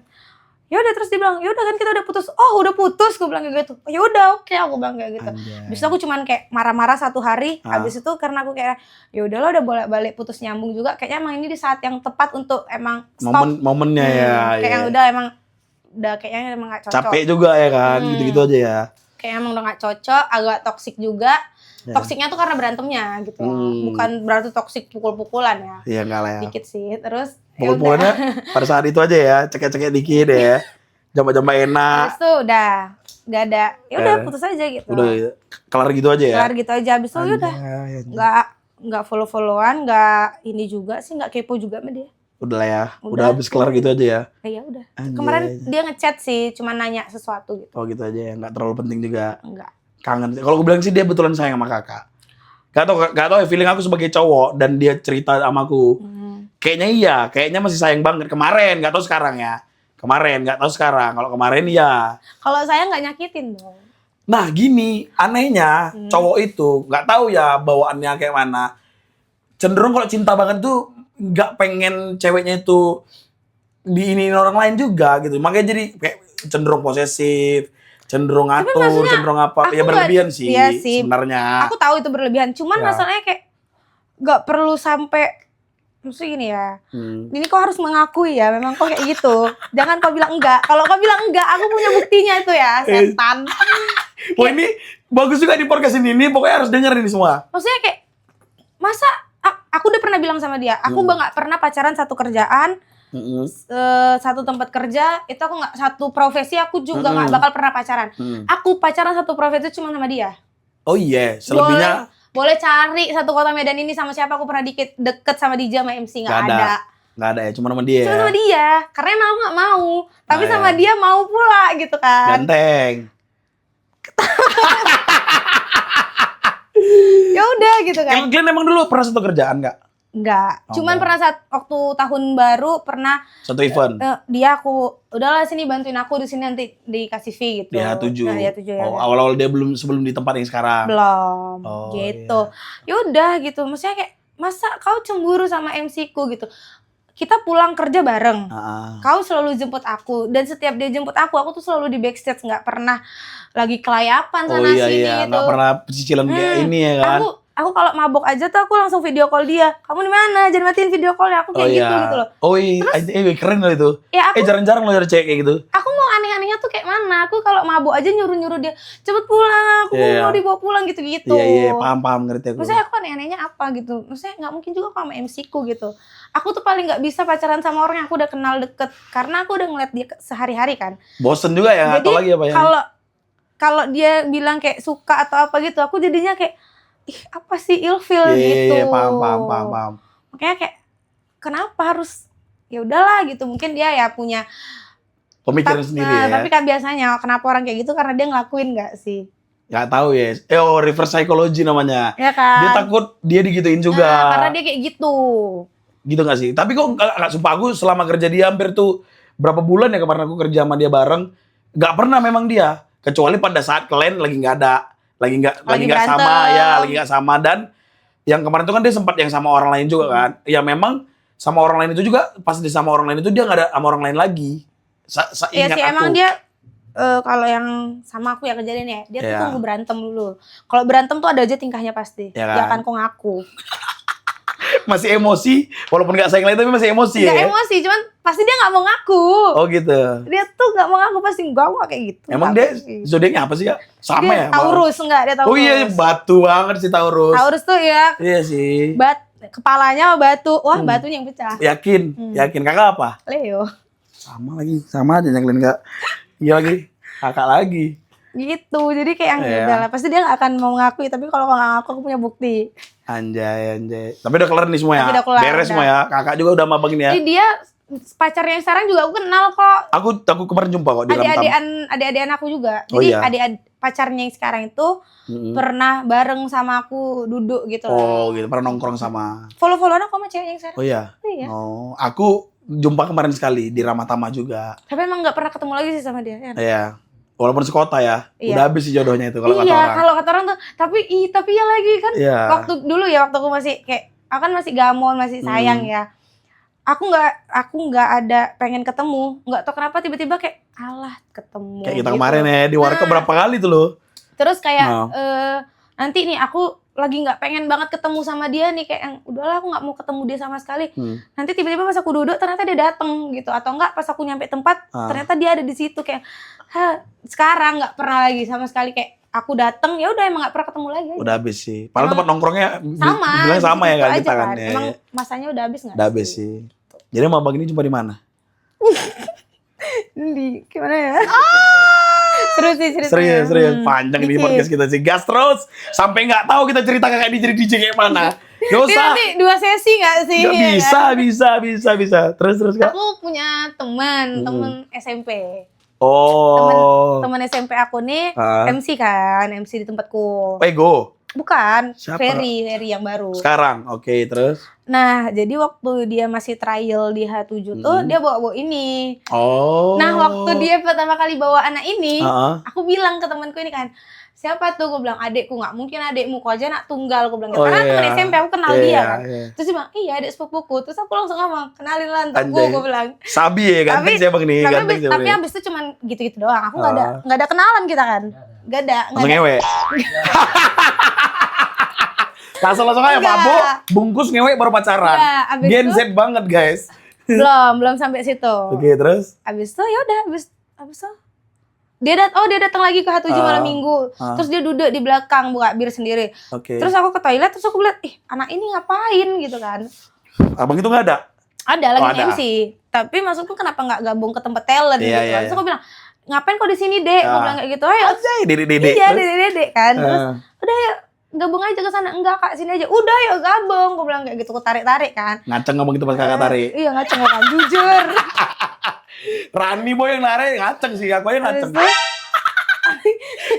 Ya udah terus dia bilang, ya udah kan kita udah putus. Oh udah putus, gue bilang kayak gitu. Oh, ya udah oke, aku bilang kayak gitu. Anjay. Habis itu aku cuman kayak marah-marah 1 hari. Habis itu karena aku kayak ya udahlah udah bolak-balik putus nyambung juga. Kayaknya emang ini di saat yang tepat untuk emang stop. Momennya ya. Kayak iya. yang udah kayaknya emang gak cocok. Capek juga ya kan, gitu-gitu aja ya. Kayak emang udah gak cocok, agak toksik juga. Ya. Toksiknya tuh karena berantemnya gitu. Bukan berarti toksik pukul-pukulan ya. Iya enggak lah ya. Dikit sih. Terus ya udah. Pukul-pukulannya pada saat itu aja ya, cekek-cekek dikit ya. Jamba-jamba enak. Habis itu udah gak ada. Ya udah putus aja gitu. Udah kelar gitu aja ya. Kelar gitu aja. Habis itu ya udah. Nggak follow-followan, nggak ini juga sih, nggak kepo juga sama dia. Udah lah ya. Udah habis kelar gitu aja ya. Ya udah. Anjay. Kemarin dia ngechat sih, cuma nanya sesuatu gitu. Oh gitu aja ya, nggak terlalu penting juga. Enggak. Kangen. Kalau gue bilang sih dia betulan sayang sama kakak. Gak tau ya feeling aku sebagai cowok dan dia cerita sama aku. Kayaknya iya, kayaknya masih sayang banget kemarin. Gak tau sekarang ya. Kemarin, gak tau sekarang. Kalau kemarin iya. Kalau saya nggak nyakitin dong. Nah gini, anehnya cowok itu nggak tahu ya bawaannya kayak mana. Cenderung kalau cinta banget tuh nggak pengen ceweknya itu diinin orang lain juga gitu. Makanya jadi kayak cenderung posesif, cenderung ngatur, maksudnya, cenderung apa. Ya aku berlebihan nggak- sih, iya sih. sebenarnya. Aku tahu itu berlebihan. Cuman Ya. masalahnya kayak nggak perlu sampai maksudnya gini ya. Ini kau harus mengakui ya, memang kau kayak gitu. Jangan kau bilang enggak. Kalau kau bilang enggak, aku punya buktinya itu ya, setan. Wah ini bagus juga di podcast ini pokoknya harus denger ini semua. Maksudnya kayak masa aku udah pernah bilang sama dia, aku nggak pernah pacaran satu kerjaan, satu tempat kerja, itu aku nggak satu profesi, aku juga nggak bakal pernah pacaran. Aku pacaran satu profesi cuma sama dia. Oh iya, selebihnya Boleh cari satu kota Medan ini sama siapa aku pernah deket sama DJ sama MC, nggak ada. nggak ada ya, cuma sama dia. Cuma sama dia, karena emang aku nggak mau. Tapi Ah, sama ya. dia mau pula gitu kan. Ganteng. Ya udah gitu kan. Kalian emang dulu pernah satu kerjaan nggak? Enggak. Oh, Cuman enggak. pernah saat waktu tahun baru pernah Satu event? dia aku udahlah sini bantuin aku di sini nanti dikasih fee gitu. Dia 7. Nah, dia 7 ya. Oh, awal-awal dia sebelum di tempat yang sekarang. Belum. Oh, Gitu. Ya udah gitu. Maksudnya kayak masa kau cemburu sama MC ku gitu. Kita pulang kerja bareng. Kau selalu jemput aku dan setiap dia jemput aku tuh selalu di backstage, nggak pernah lagi kelayapan Oh sana iya sini iya, gitu. nggak pernah cicilan kayak ini ya kan? Aku kalau mabok aja tuh aku langsung video call dia. Kamu di mana? Jangan matiin video callnya. Aku kayak gitu loh. Oh iya, keren loh itu. Ya aku Jarang-jarang loh ada cewek kayak gitu. aku mau aneh-anehnya tuh kayak mana? Aku kalau mabuk aja nyuruh-nyuruh dia cepet pulang, aku Iya. mau dibawa pulang gitu-gitu. Iya, paham ngerti aku. Maksudnya aku aneh-anehnya apa gitu? Maksudnya nggak mungkin juga kalau sama MC ku gitu. Aku tuh paling nggak bisa pacaran sama orang yang aku udah kenal deket, karena aku udah ngeliat dia sehari-hari kan. Bosen juga ya, Jadi atau lagi apa ya? kalau dia bilang kayak suka atau apa gitu, aku jadinya kayak ih apa sih ilfeel gitu. Iya, paham. Makanya kayak kenapa harus ya udahlah gitu. Mungkin dia ya punya Pemikiran sendiri ya. Tapi kan biasanya kenapa orang kayak gitu karena dia ngelakuin nggak sih? Gak tahu ya. Reverse psychology namanya. Ya kan? Dia takut dia digituin juga. Nah, karena dia kayak gitu. Gitu gak sih? Tapi kok gak sumpah aku selama kerja dia hampir tuh berapa bulan ya kemarin aku kerja sama dia bareng, nggak pernah memang dia, kecuali pada saat klien lagi nggak ada, lagi nggak sama ya, lagi nggak sama. Dan yang kemarin itu kan dia sempat yang sama orang lain juga kan, ya memang sama orang lain itu juga pas dia sama orang lain itu dia nggak ada sama orang lain lagi. Iya Ingat sih aku. emang dia kalau yang sama aku ya kejadian ya, dia tuh Iya. tunggu berantem dulu. Kalau berantem tuh ada aja tingkahnya pasti. Iya Dia kan? akan kok ngaku. Masih emosi, walaupun nggak sayang lagi tapi masih emosi Gak ya. emosi, cuman pasti dia nggak mau ngaku. Oh gitu. Dia tuh nggak mau ngaku, pasti enggak kayak gitu. Emang Nggak dia sih. zodiaknya apa sih Kak? Sama Dia ya? Taurus enggak, dia Taurus. Oh iya, batu banget sih Taurus. Taurus tuh ya Iya sih. kepalanya batu. Wah, batunya yang pecah. Yakin, yakin. Kakak apa? Leo. Sama aja nyakilin Kak. Iya lagi, kakak lagi. Gitu. Jadi kayak yang Iya. udah lah, pasti dia nggak akan mau ngakui, tapi kalau nggak ngaku aku punya bukti. Anjay. Tapi udah kelar nih semua ya? Tapi udah kelar, Beres udah. semua ya? Kakak juga udah mabangin ya? Jadi dia pacarnya yang sekarang juga aku kenal kok. Aku kemarin jumpa kok di Ramtam. Adik-adikan aku juga. Oh, Jadi iya? pacarnya yang sekarang itu Mm-mm. pernah bareng sama aku duduk gitu loh. Oh gitu, pernah nongkrong sama. Follow-followan aku sama cewek yang sekarang. Oh iya? Iya. Oh, aku jumpa kemarin sekali di Ramatama juga. Tapi emang nggak pernah ketemu lagi sih sama dia. Ya. Iya. Walaupun sekota ya. Iya. Udah habis sih jodohnya itu kalau kata Iya, orang. kalau kata orang tuh, tapi ya lagi kan Iya. waktu dulu ya, waktu aku masih kayak aku kan masih gamon, masih sayang ya. Aku nggak ada pengen ketemu, nggak tahu kenapa tiba-tiba kayak alah ketemu. Kayak kita gitu. kemarin ya di warkop Nah. berapa kali tuh loh. Terus kayak Nah. nanti nih aku lagi nggak pengen banget ketemu sama dia nih, kayak yang udahlah aku nggak mau ketemu dia sama sekali. Nanti tiba-tiba pas aku duduk ternyata dia dateng gitu, atau enggak pas aku nyampe tempat ternyata dia ada di situ kayak sekarang nggak pernah lagi sama sekali kayak aku dateng ya udah emang nggak pernah ketemu lagi aja. Udah habis sih. Padahal Emang tempat nongkrongnya sama bilang sama ya di situ kan aja kita kan. Ya, emang ya. masanya udah habis nggak Udah habis sih. Jadi sama Bang ini jumpa di mana? di gimana ya seru sih ceritanya. Serius. Panjang di Dikit. podcast kita sih. Gas terus. Sampai nggak tahu kita cerita kakak jadi DJ kayak mana. Gak Ini usah. nanti 2 sesi nggak sih? Gak Ya kan? bisa. Terus Kak. Aku punya teman SMP. Oh. Teman SMP aku nih Ah. MC kan, MC di tempatku. Pego. Bukan, Siapa? Ferry yang baru. Sekarang. Oke, terus. Nah, jadi waktu dia masih trial di H7 tuh dia bawa ini. Oh. Nah, waktu dia pertama kali bawa anak ini, Heeh. aku bilang ke temanku ini kan, siapa tuh? Gue bilang adekku. Nggak mungkin adekmu, kok aja anak tunggal. Gue bilang gitu. Oh, Karena iya. teman SMP aku kenal Iya, dia kan. iya. Terus dia bilang, iya adek sepupuku. Terus aku langsung ngomong, kenalin lah untukku. Anjay. Gue bilang. Sabi ya, ganteng siapa nih? Ganteng siapa Tapi nih? abis itu cuman gitu-gitu doang. Aku nggak ada kenalan kita kan. Nggak ada. Langsung ngewe. Langsung aja Enggak. mabuk, bungkus ngewe baru pacaran. Enggak, abis Gen itu- Z banget guys. belum sampai situ. Oke, terus? Abis itu ya udah, abis itu dia datang lagi ke H7 malam minggu. Terus dia duduk di belakang buka bir sendiri. Oke. Terus aku ke toilet, terus aku lihat, anak ini ngapain gitu kan. Abang itu nggak ada? Ada lagi ada. MC. Tapi maksudku kenapa nggak gabung ke tempat talent Iya, gitu. iya, Terus iya. aku bilang, ngapain kok di sini, Dek? Gue bilang kayak gitu. Ayo, Anjay, dede. iya, Dek kan. Terus udah ya gabung aja ke sana. Enggak, Kak, sini aja. Udah ya gabung. Gue bilang kayak gitu, aku tarik-tarik kan. Ngaceng ngomong itu pas kakak tarik. Iya, ngaceng kan, jujur. Rani boy yang narik ngaceng sih, aku aja ngaceng.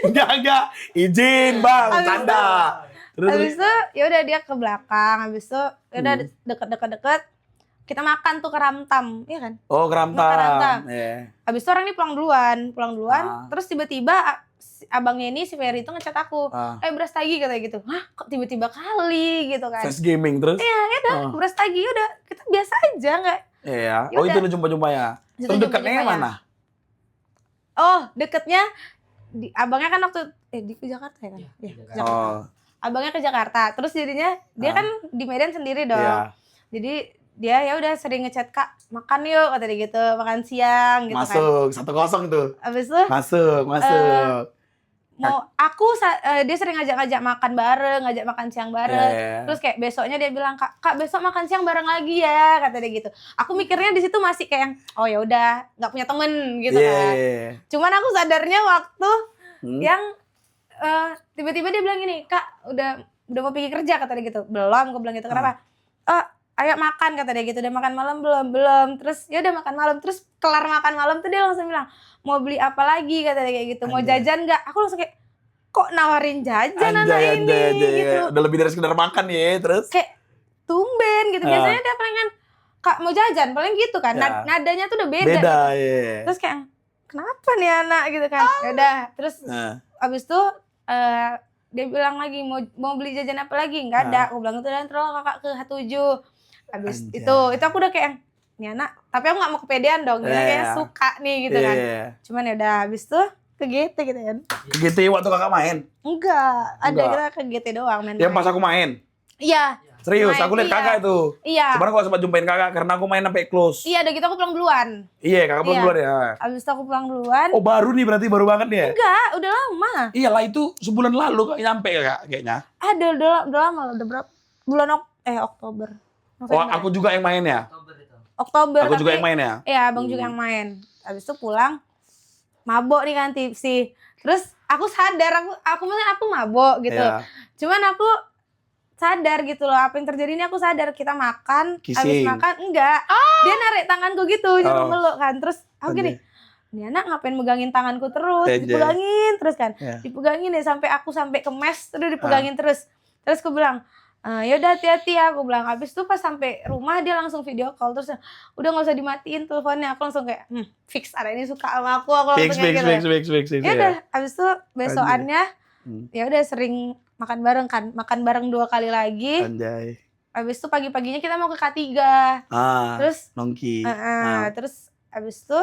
Enggak. Izin bang, Habis canda. Terus. Habis itu ya udah dia ke belakang. Habis itu ya udah deket-deket kita makan tuh ke Ramtam, iya kan? Oh, Makan keramtam. Ramtam. Iya. Habis itu orang ini pulang duluan. Terus tiba-tiba abangnya ini si Ferry itu ngechat aku. Beras tagi katanya gitu. Hah, kok tiba-tiba kali gitu kan? Fast gaming terus. Iya, ya udah, beras tagi udah. Kita biasa aja enggak? Iya. Ya Oh, udah. itu lu jumpa ya. Itu Terus dekatnya yang jumpa-jumpanya. mana? Oh, deketnya abangnya kan waktu di Jakarta ya kan? Iya, Jakarta. Oh, Abangnya ke Jakarta. Terus jadinya dia kan di Medan sendiri dong. iya. Jadi dia ya udah sering ngechat, Kak, makan yuk kata dia gitu, makan siang gitu kan. Masuk 1-0 tuh. Abis itu Masuk. dia sering ngajak makan bareng, ngajak makan siang bareng. Iya. Terus kayak besoknya dia bilang, Kak besok makan siang bareng lagi ya, kata dia gitu. Aku mikirnya di situ masih kayak yang, oh ya udah, nggak punya temen gitu kan. Iya. Cuman aku sadarnya waktu Hmm. yang tiba-tiba dia bilang gini, Kak udah mau pergi kerja kata dia gitu. Belum, aku bilang gitu. Kenapa? Ayo makan kata dia gitu. Udah makan malam belum. Terus ya udah makan malam. Terus kelar makan malam tuh dia langsung bilang, mau beli apa lagi kata dia kayak gitu. Mau jajan nggak? Aku langsung kayak, kok nawarin jajan anak ini gitu. Udah lebih dari sekedar makan ya, terus. Kayak tumben gitu. Biasanya dia pengen Kak mau jajan, paling gitu kan. Ya. Nadanya tuh udah beda. Beda, gitu. iya. Terus kayak kenapa nih anak gitu kan. Ya udah, terus abis itu dia bilang lagi mau beli jajan apa lagi? Enggak ada. Aku bilang itu dan terus kakak ke H7. Habis itu aku udah kayak nih anak, tapi aku nggak mau kepedean dong. Dia kayak suka nih gitu kan. Cuman ya udah habis tuh ke GT gitu kan. Ke GT waktu kakak main? Enggak, ada kita ke GT doang main. Yang pas aku main? Iya. Serius, aku lihat kakak itu. Iya. Cuman aku gak sempat jumpain kakak karena aku main sampai close. Iya, udah gitu aku pulang duluan. Iya, kakak pulang duluan ya. Abis itu aku pulang duluan. Oh baru nih berarti, baru banget nih ya? Enggak, udah lama. Iyalah itu sebulan lalu kak nyampe kak kayaknya. Ada, udah lama loh, udah berapa? Bulan Oktober. Oh aku juga yang main ya? Oktober. Aku juga yang main ya? Iya, abang juga yang main. Abis itu pulang, mabok nih kan tipsi. Terus aku sadar, aku mabok gitu. Iya. Cuman aku sadar gitu loh, apa yang terjadi ini aku sadar. Kita makan, habis makan, enggak. Dia narik tanganku gitu, nyuruh meluk kan. Terus aku gini, ini anak ngapain megangin tanganku terus, dipegangin terus kan. Dipegangin deh sampai aku sampai ke mes, terus dipegangin terus. Terus aku bilang, yaudah hati-hati ya, aku bilang. Habis itu pas sampai rumah dia langsung video call, terus udah gak usah dimatiin teleponnya. Aku langsung kayak, fix ada ini suka sama aku langsung kayak gitu. Fix. Ya udah, habis itu besokannya, ya udah sering makan bareng kan, makan bareng 2 kali lagi. Anjay. Habis itu pagi-paginya kita mau ke K3. Terus nongki. Terus habis itu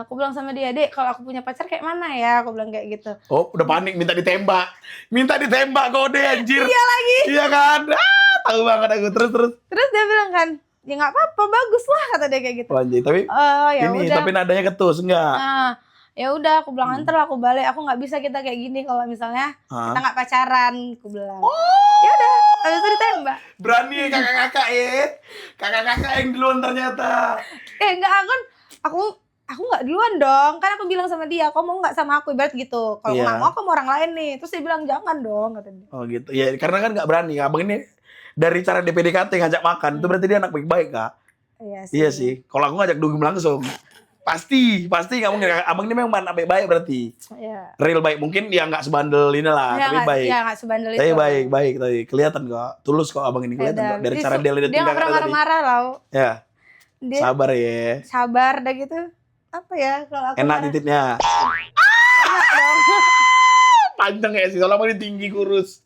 aku bilang sama dia, Dek, kalau aku punya pacar kayak mana ya? Aku bilang kayak gitu. Oh, udah panik minta ditembak. Minta ditembak kode anjir. Iya lagi. Iya kan? Tahu banget aku. Terus dia bilang kan, ya nggak apa-apa, bagus lah kata dia kayak gitu. Anjir, tapi ya ini udah. tapi nadanya ketus enggak? Ya udah aku bilang antar aku balik, aku nggak bisa kita kayak gini kalau misalnya kita nggak pacaran, aku bilang. Ya udah, habis itu ditembak. Berani kakak-kakak ya, kakak-kakak yang duluan ternyata. Enggak, aku nggak duluan dong, kan aku bilang sama dia, kamu mau nggak sama aku, ibarat gitu. Kalau nggak mau, aku mau orang lain nih. Terus dia bilang jangan dong, kata dia. Oh gitu, ya karena kan nggak berani. Abang ini dari cara DPDKT ngajak makan, itu berarti dia anak baik-baik kak. Iya sih. Kalau aku ngajak dugem langsung. Pasti nggak mungkin. Abang ini memang anak baik berarti. Iya. Real baik, mungkin dia nggak sebandel ini lah, tapi baik. Iya nggak sebandel itu. Tapi baik tadi kelihatan kok, tulus kok abang ini kelihatan kok dari cara dia lihat. Dia nggak pernah marah-marah loh. Ya. Dia sabar ya. Sabar dah gitu. Apa ya kalau aku enak titiknya. Enak dong. Panjang ya sih, soalnya abang ini tinggi kurus.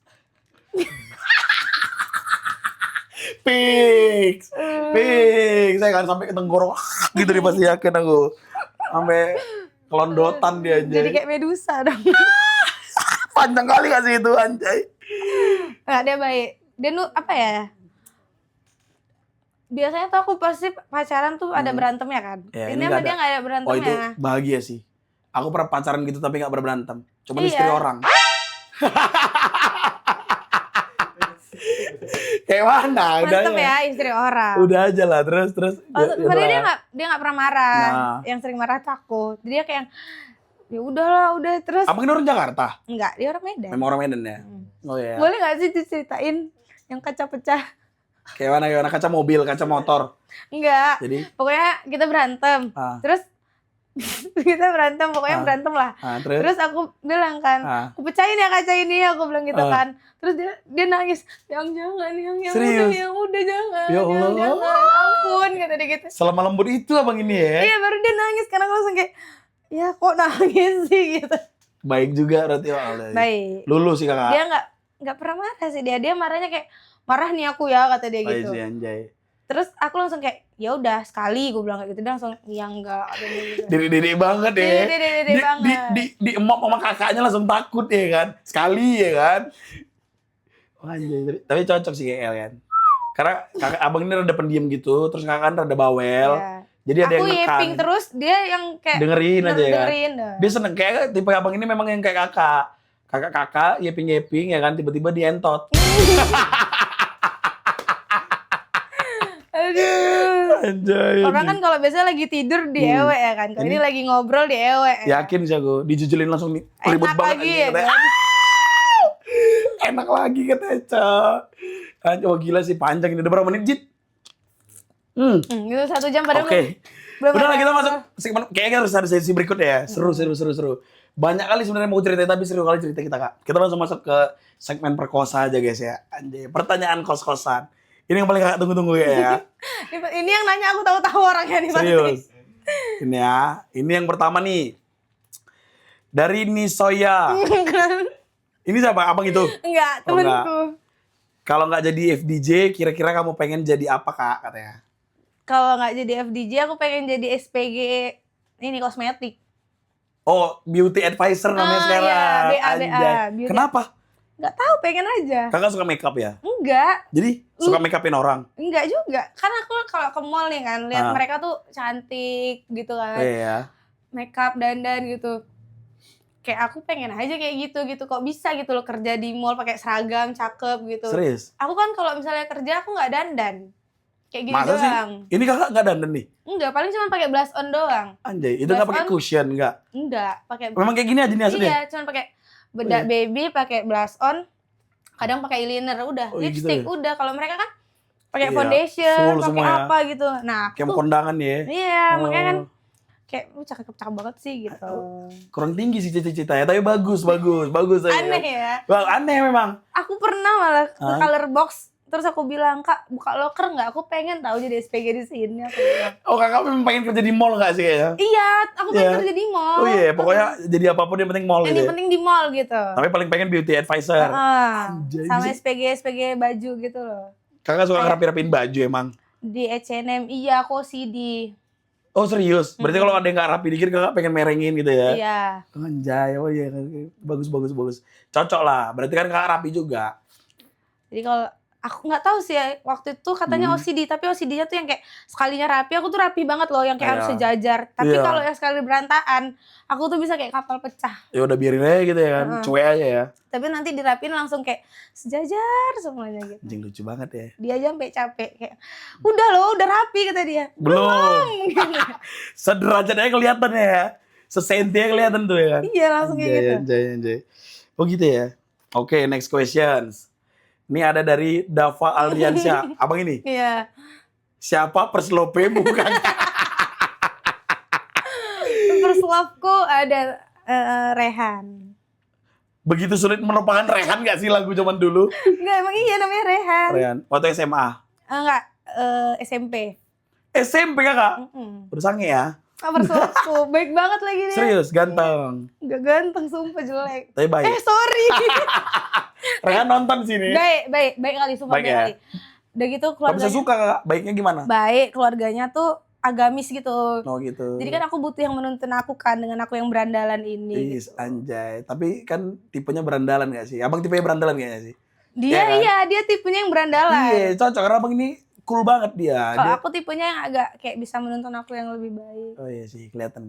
Fix. Saya kan sampai ke tenggorok gitu dia pasti yakin aku. Sampai kelondotan dia aja. Jadi kayak Medusa dong. Panjang kali gak sih itu anjay. Enggak, dia baik. Dia apa ya? Biasanya tuh aku pasti pacaran tuh ada berantemnya kan. Ya, ini sama dia gak ada berantemnya. Oh itu bahagia sih. Aku pernah pacaran gitu tapi gak berberantem. Cuma istri orang. Kayak mana? Mantep ya istri orang. Udah aja lah, terus. Padahal dia nggak pernah marah. Yang sering marah tuh aku. Jadi dia kayak ya udahlah, udah terus. Abang ini orang Jakarta? Enggak, dia orang Medan. Memang orang Medan ya. Oh iya. Boleh nggak sih diceritain yang kaca pecah? Kayak mana kaca mobil, kaca motor? Enggak. Jadi pokoknya kita berantem. Terus kita berantem, pokoknya berantem lah. Terus aku bilang kan, aku pecahin ya kaca ini, aku bilang gitu kan. Terus dia nangis, yang jangan, yang udah jangan, ya Allah, jangan, ampun, kata dia gitu. Selama lembut itu abang ini ya? Iya, baru dia nangis karena aku langsung kayak, ya kok nangis sih gitu. Baik juga berarti Allah. Baik. Lulu sih kakak. Dia nggak pernah marah sih dia marahnya kayak marah nih aku ya, kata dia gitu. Sih, anjay. Terus aku langsung kayak ya udah sekali, gue bilang kayak gitu. Dia langsung ya enggak. Dede banget ya. Dede banget. Di emak sama kakaknya langsung takut ya kan. Sekali ya kan. Anjay, tapi cocok sih kayak El kan. Karena kakak abang ini rada pendiam gitu, terus kakak kan rada bawel. Yeah. Jadi ada yang nekan. Aku yeping terus, dia yang kayak dengerin aja ya kan. Dia seneng kayak tipe abang ini memang yang kayak kakak. Kakak yeping ya kan, tiba-tiba dientot. Aduh. Anjay. Orang kan kalau biasanya lagi tidur di ewe ya kan. Kalau ini lagi ngobrol di ewe. Yakin sih aku, dijujulin langsung nih. Ribut banget lagi ya. Enak lagi katanya, Cak. Oh gila sih, panjang ini. Udah berapa menit, Jit? Itu 1 jam pada. Oke. Udah lah, kita masuk segmen. Kayaknya harus ada sesi berikutnya ya. Seru. Banyak kali sebenarnya mau cerita, tapi seru kali cerita kita, Kak. Kita langsung masuk ke segmen perkosa aja, guys ya. Anjay, pertanyaan kos-kosan. Ini yang paling kakak tunggu-tunggu ya. Ini yang nanya aku tahu-tahu orangnya nih pasti. Serius. Ini ya. Ini yang pertama nih. Dari Nisoya. Ini siapa? Abang itu? Enggak, Oh, enggak. temenku. Kalau nggak jadi FDJ, kira-kira kamu pengen jadi apa, Kak? Katanya. Kalau nggak jadi FDJ, aku pengen jadi SPG ini kosmetik. Oh, beauty advisor namanya sekarang. Iya, BA, Anjay. beauty. Kenapa? Nggak tahu, pengen aja. Kakak suka makeup ya? Enggak, Jadi suka make upin orang? enggak juga. Kan aku kalau ke mall nih kan, lihat Ah. mereka tuh cantik gitu Oh, kan. iya. Makeup, dandan gitu. Kayak aku pengen aja kayak gitu. Kok bisa gitu loh kerja di mall pakai seragam, cakep gitu. Serius? Aku kan kalau misalnya kerja aku nggak dandan. Kayak gini Masa sih? doang. Ini kakak nggak dandan nih? Enggak, paling cuma pakai blush on doang. Anjay, itu nggak pakai Blush on? cushion nggak? Enggak, pakai Memang kayak gini aja nih aslinya? iya, cuma pakai bedak iya. baby, pakai blush on, kadang pakai eyeliner, udah. Oh, iya gitu Lipstick ya? udah. Kalau mereka kan pakai Iya, foundation, full pakai semua ya. apa gitu. Nah, aku Kayak mau tuh kondangan ya? iya, Oh. makanya kan kayak cakep-cakep banget sih gitu. Kurang tinggi sih cita-citanya, tapi bagus saya. Aneh ya. Bang, aneh memang. Aku pernah malah ke Hah? color box, terus aku bilang, "Kak, buka loker nggak? Aku pengen tahu jadi SPG di sini." Aku bilang. Oh, kakak memang pengen kerja di mall nggak sih kayaknya? Iya, aku pengen Iya. kerja di mall. Oh iya, pokoknya jadi apapun yang penting mall Yang gitu ya? penting di mall gitu. Tapi paling pengen beauty advisor. Sama Anjay, SPG baju gitu loh. kakak suka Kayak- ngerapi-rapiin baju emang? Di H&M, iya aku OCD. Oh serius? Berarti kalau ada yang nggak rapi dikit kakak pengen merengin gitu ya? Iya. Anjay, oh iya, bagus. Cocok lah, berarti kan kakak rapi juga. Jadi kalau aku nggak tahu sih ya, waktu itu katanya OCD, tapi OCD-nya tuh yang kayak sekalinya rapi, aku tuh rapi banget loh, yang kayak Iya. harus sejajar. Tapi Iya. kalau yang sekali berantakan, aku tuh bisa kayak kapal pecah. Ya udah biarin aja gitu ya kan, cuek aja ya. Tapi nanti dirapiin langsung kayak sejajar semuanya gitu. Anjing lucu banget ya. Dia aja sampai capek kayak, udah loh, udah rapi kata dia. Belum. Sederajat aja kelihatan ya. Sesenti aja kelihatan tuh ya kan. Iya langsung kayak gitu. Anjay. Oh gitu ya. Oke, next questions. Ini ada dari Dava Alriansyah. Abang ini, Iya. siapa perslope bukan? First love-ku ada Rehan. Begitu sulit melupakan Rehan gak sih lagu zaman dulu? Enggak, emang iya namanya Rehan. Rehan, waktu SMA. Enggak, SMP. SMP kakak? Udah sange ya? First love-ku, baik banget lagi dia. Serius, ganteng. Gak ganteng, sumpah jelek. Tapi baik. Sorry. Rehan nonton sini. baik kali, sumpah Baik baik ya? kali. Udah gitu Gak bisa keluarganya. suka kakak, baiknya gimana? Baik, keluarganya tuh agamis gitu. Oh gitu. Jadi kan aku butuh yang menuntun aku kan dengan aku yang berandalan ini. Is, anjay. Tapi kan tipenya berandalan gak sih? Abang tipenya berandalan kayaknya sih? Dia Iya kan? dia tipenya yang berandalan. Iya, cocok. Karena abang ini cool banget dia. Kalau Dia- aku tipenya yang agak kayak bisa menuntun aku yang lebih baik. Oh iya sih, kelihatan.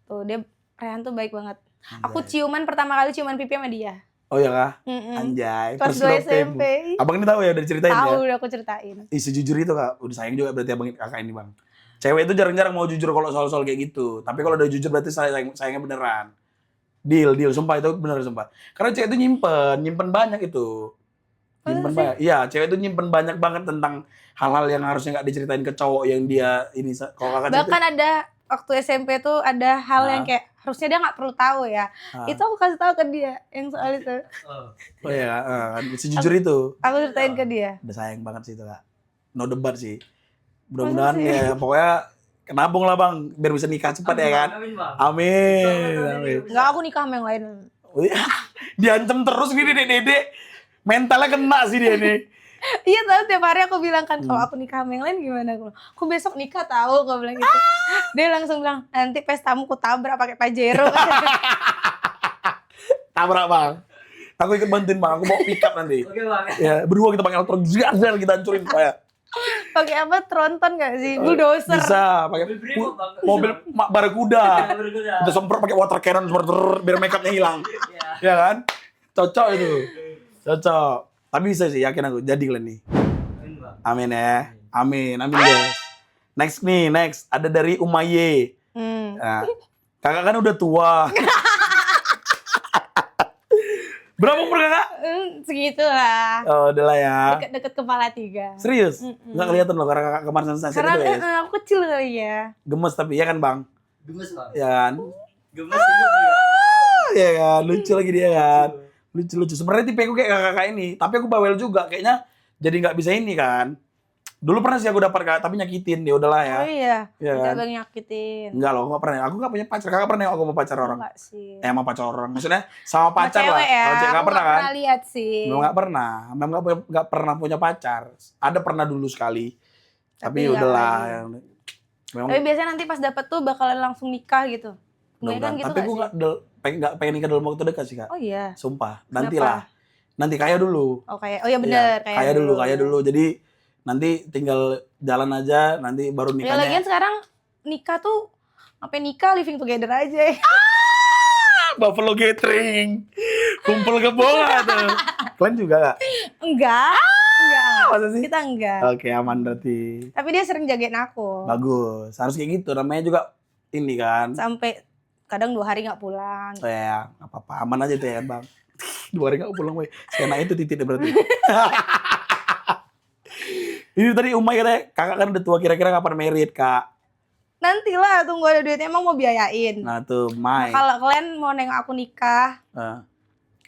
Tuh, dia Rehan tuh baik banget. Anjay. Aku pertama kali ciuman pipi sama dia. Oh iya kah? Mm-mm. Anjay. Kelas First 2 love SMP. table. Abang ini tahu ya, udah diceritain Tahu ya? udah aku ceritain. Ih, sejujur itu kak, udah sayang juga berarti abang kakak ini bang. Cewek itu jarang-jarang mau jujur kalau soal-soal kayak gitu. Tapi kalau udah jujur berarti sayangnya beneran. Deal, sumpah itu bener sumpah. Karena cewek itu nyimpen banyak itu. Nyimpen Masa banyak. Iya, cewek itu nyimpen banyak banget tentang hal-hal yang harusnya nggak diceritain ke cowok yang dia ini. Kalau kakak cerita, Bahkan ada waktu SMP tuh ada hal yang kayak harusnya dia nggak perlu tahu ya. Itu aku kasih tahu ke dia yang soal itu. oh iya, kan sejujur itu. Aku ceritain ke dia. Udah sayang banget sih itu kak. No debat sih. Mudah-mudahan Masa sih? ya pokoknya kenabung lah bang, biar bisa nikah cepat ya kan. Amin. Enggak, aku nikah sama yang lain. Oh iya. Diancam terus nih dedek-dedek. Mentalnya kena sih dia nih. Iya, tahu tiap hari aku bilang kan kalau aku nikah sama yang lain gimana aku besok nikah tahu, aku bilang gitu. Dia langsung bilang nanti pestamu ku tabrak pakai pajero. Tabrak bang. Aku ikut bantuin bang, aku bawa pick up nanti. Oke bang. Ya, berdua kita pakai elektron, zar kita hancurin pokoknya. Pakai apa, tronton gak sih? Bulldozer. Bisa, pakai Mobil Brimo, Bang. mobil barakuda. Berkuda. Kita semprot pakai water cannon biar makeupnya hilang. Iya. Ya kan? Cocok itu. Cocok. Tapi bisa sih, yakin aku. Jadi kalian nih. Amin, Bang. Amin ya. Amin guys. Next. Ada dari Umaye. Nah, kakak kan udah tua. Berapa umur kakak? Segitu lah. Oh, udah lah ya. Deket-deket kepala 3. Serius? Nggak kelihatan loh karena kakak kemarin sunset Karena itu ya. aku kecil kali ya. Gemes tapi ya kan bang? Gemes bang. Ya kan? Gemes juga. Ya kan? Lucu lagi dia kan? Lucu. Sebenarnya tipe aku kayak kakak ini. Tapi aku bawel juga. Kayaknya jadi nggak bisa ini kan. Dulu pernah sih aku dapat Kak, tapi nyakitin, ya udahlah ya. Oh iya, Iya kita kan? bang nyakitin. Enggak loh, aku nggak pernah. Aku nggak punya pacar. Kakak pernah nengok aku mau pacar orang? Enggak sih. Sama pacar orang. Maksudnya sama Sama pacar lah. cewek ya, Kalau cewek aku nggak pernah kan? pernah lihat sih. Memang nggak pernah. Memang nggak pernah punya pacar. Ada pernah dulu sekali. Tapi nggak udahlah. lagi. Yang, memang Tapi biasanya nanti pas dapet tuh bakalan langsung nikah gitu. Kebanyakan gitu tapi nggak gue sih? nggak pengen nikah dalam waktu dekat sih Kak. Oh iya. Sumpah. Kenapa? Nantilah. Nanti kaya dulu. Oh kayak, oh iya bener. Iya, kaya dulu. Jadi nanti tinggal jalan aja, nanti baru Ya nikahnya. lagian sekarang nikah tuh, ngapain nikah, living together aja. Buffalo Gathering. Kumpul kebonga tuh. Kalian juga Kak? Enggak. Masa sih? Kita enggak. Oke, aman berarti. Tapi dia sering jagain aku. Bagus. Harus kayak gitu. Namanya juga ini kan. Sampai kadang 2 hari nggak pulang. Oh ya, nggak apa-apa. Aman aja tuh ya Bang. 2 hari nggak pulang, weh. Sena itu titiknya berarti. Ini tadi Umay katanya, kakak kan udah tua, kira-kira kapan merit, Kak? Nantilah, tunggu ada duitnya, emang mau biayain. Nah tuh, May. Kalau kalian mau nengok aku nikah, Nah,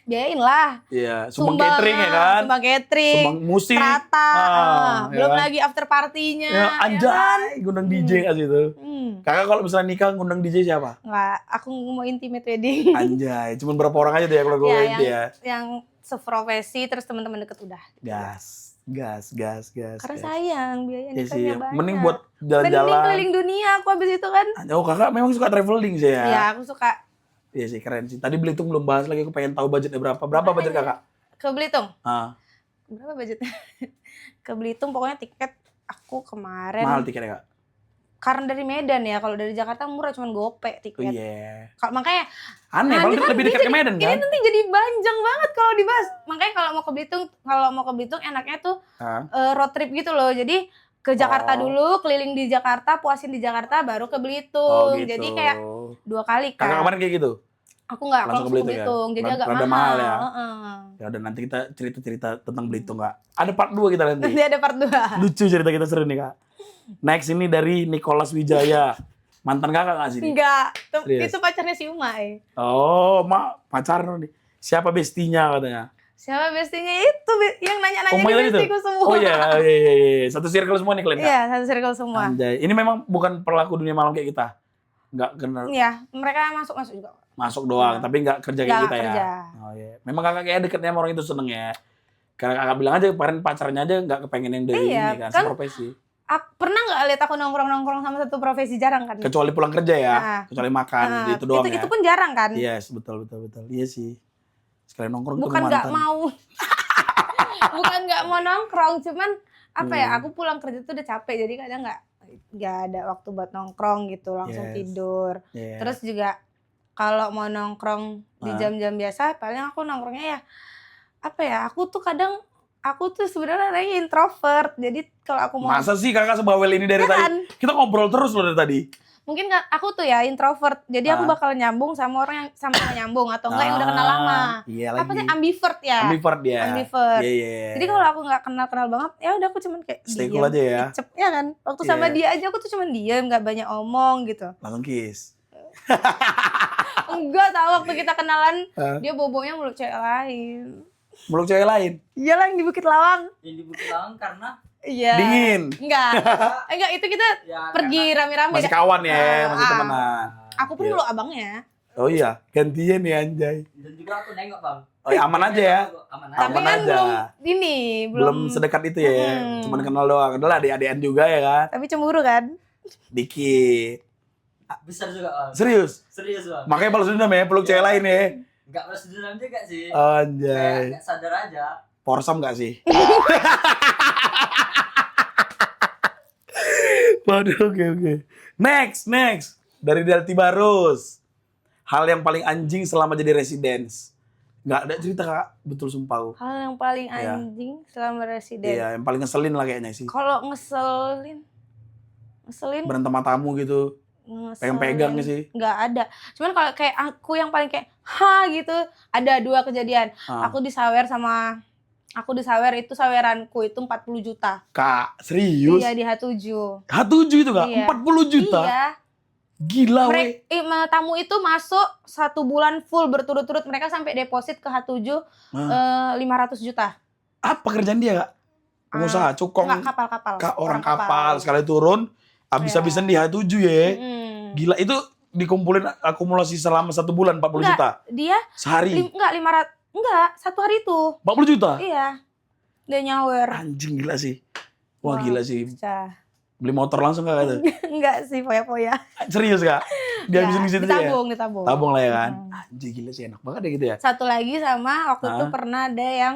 biayain lah. iya, sumbang catering ya kan? Sumbang catering. Sumbang musik. Strata. Ya Belum kan? lagi after party-nya. Ya, anjay, ngundang DJ kan situ. Kakak kalau misalnya nikah ngundang DJ siapa? Enggak, aku mau intimate wedding. Anjay, cuman berapa orang aja tuh ya kalau gue Ya, inti ya. yang seprofesi terus teman-teman deket udah. Gas. Karena gas. sayang biaya Iya sih, nikahnya banyak. mending buat Mending jalan-jalan. keliling dunia aku habis itu kan. Oh kakak memang suka traveling sih ya? Iya, aku suka Iya sih, keren sih. Tadi Belitung belum bahas lagi, aku pengen tahu budgetnya berapa. Berapa budget kakak? ke Belitung. Ah, Berapa budgetnya? Ke Belitung pokoknya tiket aku kemarin. mahal tiketnya kak? Karena dari Medan ya, kalau dari Jakarta murah cuman gope Oh tiket. iya. Makanya Aneh, nanti padahal lebih dekat ke Medan ini kan? nanti jadi panjang banget kalau dibahas. Makanya kalau mau ke Belitung enaknya tuh Ah, road trip gitu loh. Jadi ke Jakarta Oh. dulu, keliling di Jakarta, puasin di Jakarta, baru ke oh Belitung. gitu. Jadi kayak 2 kali Kakak kan. kemarin kayak gitu? Aku nggak Langsung langsung ke ke Belitung ya? Belitung, jadi agak Rada mahal. mahal ya? Heeh. Ya udah nanti kita cerita-cerita tentang Belitung kak. Ada part 2 kita nanti. Nanti ada part 2. Lucu cerita kita seru nih kak. Next ini dari Nicholas Wijaya. Mantan kakak gak sih? ini? Enggak, Serius? itu pacarnya si Umay. Oh, pacaran nih. Siapa bestinya katanya? Siapa bestinya itu yang nanya-nanya Umay di tadi tuh? bestiku semua. Oh iya. Satu circle semua nih kalian kak? Iya, satu circle semua. Anjay. Ini memang bukan pelaku dunia malam kayak kita. Nggak kenal. Iya, mereka masuk juga. Masuk doang, tapi nggak kerja kayak Nggak kita kerja. ya. Oh iya. Memang kakak kayak deketnya sama orang itu seneng ya. Karena kakak bilang aja kemarin pacarnya aja nggak kepengen yang dari Iya, ini kan, kan profesi. Pernah nggak lihat aku nongkrong-nongkrong sama satu profesi, jarang kan? Kecuali pulang kerja ya, Nah. kecuali makan Nah, itu doang ya. itu pun jarang kan? Yes, betul. Iya sih. Sekalian nongkrong Bukan tuh nggak mantan. mau, bukan nggak mau nongkrong, cuman apa ya? Hmm. Aku pulang kerja tuh udah capek, jadi kadang nggak ada waktu buat nongkrong gitu, langsung Yes. tidur. Iya. Terus juga kalau mau nongkrong di Ah. jam-jam biasa, paling aku nongkrongnya ya apa ya? Aku tuh sebenarnya orangnya introvert. Jadi kalau aku mau Masa sih kakak sebawel ini dari tadi? kan, Kita ngobrol terus loh dari tadi. mungkin kan aku tuh ya introvert. Jadi aku Ah. bakal nyambung sama orang yang sama nyambung atau enggak yang udah kenal lama. Iya Apa lagi. sih ambivert ya? Ambivert ya. Ambivert. Iya. Jadi kalau aku nggak kenal banget, ya udah aku cuman kayak Stay diem, cool aja ya. icep, ya kan. Waktu sama Iya. dia aja aku tuh cuman diem, nggak banyak omong gitu. Langsung kiss. Enggak tahu waktu kita kenalan Ah. dia bobonya meluk cewek lain. Meluk cewek lain. Iyalah yang di Bukit Lawang. Yang di Bukit Lawang karena Iya. Dingin. Enggak itu kita ya pergi rame-rame. Masih kawan ya, masih Ah. temenan. Aku pun Iya. meluk abangnya. Oh iya, gantian ya anjay. dan juga aku nengok bang. Oh ya, aman aja ya. Aman Tapi Aman kan aja. belum Sedekat itu ya. Hmm. Cuman kenal doang. Udah lah adik-adikan juga ya kan. tapi cemburu kan? Dikit. Besar juga bang. Serius. Serius bang. Makanya balas dendam ya, peluk cewek lain ya. Nggak balas dendam juga sih. Oh, Kayak anjay. nggak sadar aja. Porsam gak sih? Waduh, oke. Next. Dari Delti Barus. Hal yang paling anjing selama jadi residence. Nggak ada cerita kak, betul sumpah. Hal yang paling Iya. anjing selama residen. Iya, yang paling ngeselin lah kayaknya sih. Kalau ngeselin Berantem sama tamu gitu, pegang-pegang sih. nggak ada. Cuman kalau kayak aku yang paling kayak gitu, ada 2 kejadian. Ah. Aku disawer itu saweranku itu 40 juta. Kak, serius? Iya di H7. H7 itu kak? Iya. 40 juta? Iya. Gila weh. Tamu itu masuk 1 bulan full berturut-turut, mereka sampai deposit ke H7 500 juta. Apa kerjaan dia kak? pengusaha, cukong. Enggak, kapal-kapal. Orang kapal sekali turun, habis-habisan di H7 ya. Gila, itu dikumpulin akumulasi selama 1 bulan 40 juta. Dia Sehari. enggak 500. Enggak, 1 hari itu. 40 juta? Iya. Dia nyawer. Anjing gila sih. Wah gila sih. Pecah. Beli motor langsung gak gitu? Enggak sih, foya-foya. Serius gak? Dia habisin di situ ya? Ditabung. Tabung lah ya kan? Anjing gila sih, enak banget ya gitu ya? Satu lagi sama waktu itu pernah ada yang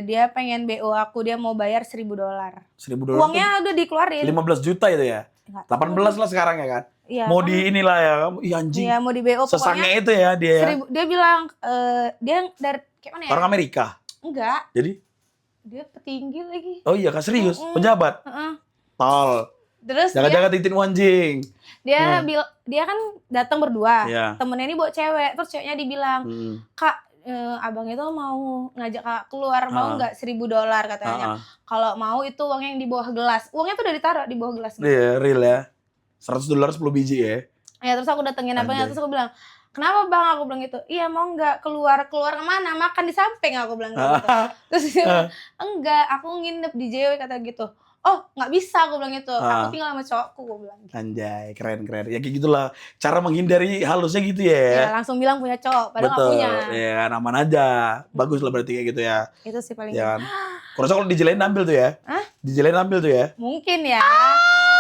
dia pengen BO aku, dia mau bayar $1.000. $1.000 Uangnya udah dikeluarin. 15 juta itu ya? 18 lah sekarang ya kan? Iya, Mau di inilah ya, iya anjing. Iya, mau di BO Sesangnya pokoknya. itu ya dia ya? Dia bilang, dia dari, kayak mana ya? Orang Amerika? Enggak, Jadi? dia petinggi lagi. Oh iya kak, serius? Pejabat? Tol. Terus Jaga-jaga titin anjing. dia kan datang berdua. Iya. Temennya ini bawa cewek, terus ceweknya dibilang, Kak, abang itu mau ngajak kakak keluar, mau nggak $1.000 katanya. Kalau mau itu uang yang di bawah gelas. Uangnya tuh udah ditaruh di bawah gelas. Iya, real ya. $100 10 biji ya. Ya terus aku datengin abangnya, terus aku bilang, kenapa bang? Aku bilang gitu. Iya mau nggak keluar kemana? Makan di samping, aku bilang gitu. Terus dia bilang, enggak, aku nginep di JW kata gitu. Oh nggak bisa, aku bilang gitu. Aku tinggal sama cowokku, aku bilang gitu. Anjay, keren. Ya kayak gitulah. Cara menghindari halusnya gitu Ya ya. langsung bilang punya cowok, padahal nggak Betul. punya. Ya, aman aja. Bagus lah berarti kayak gitu ya. Itu sih paling. Ya kan. Kurasa kalau dijelain ambil tuh ya. Hah? Dijelain ambil tuh ya. Mungkin ya.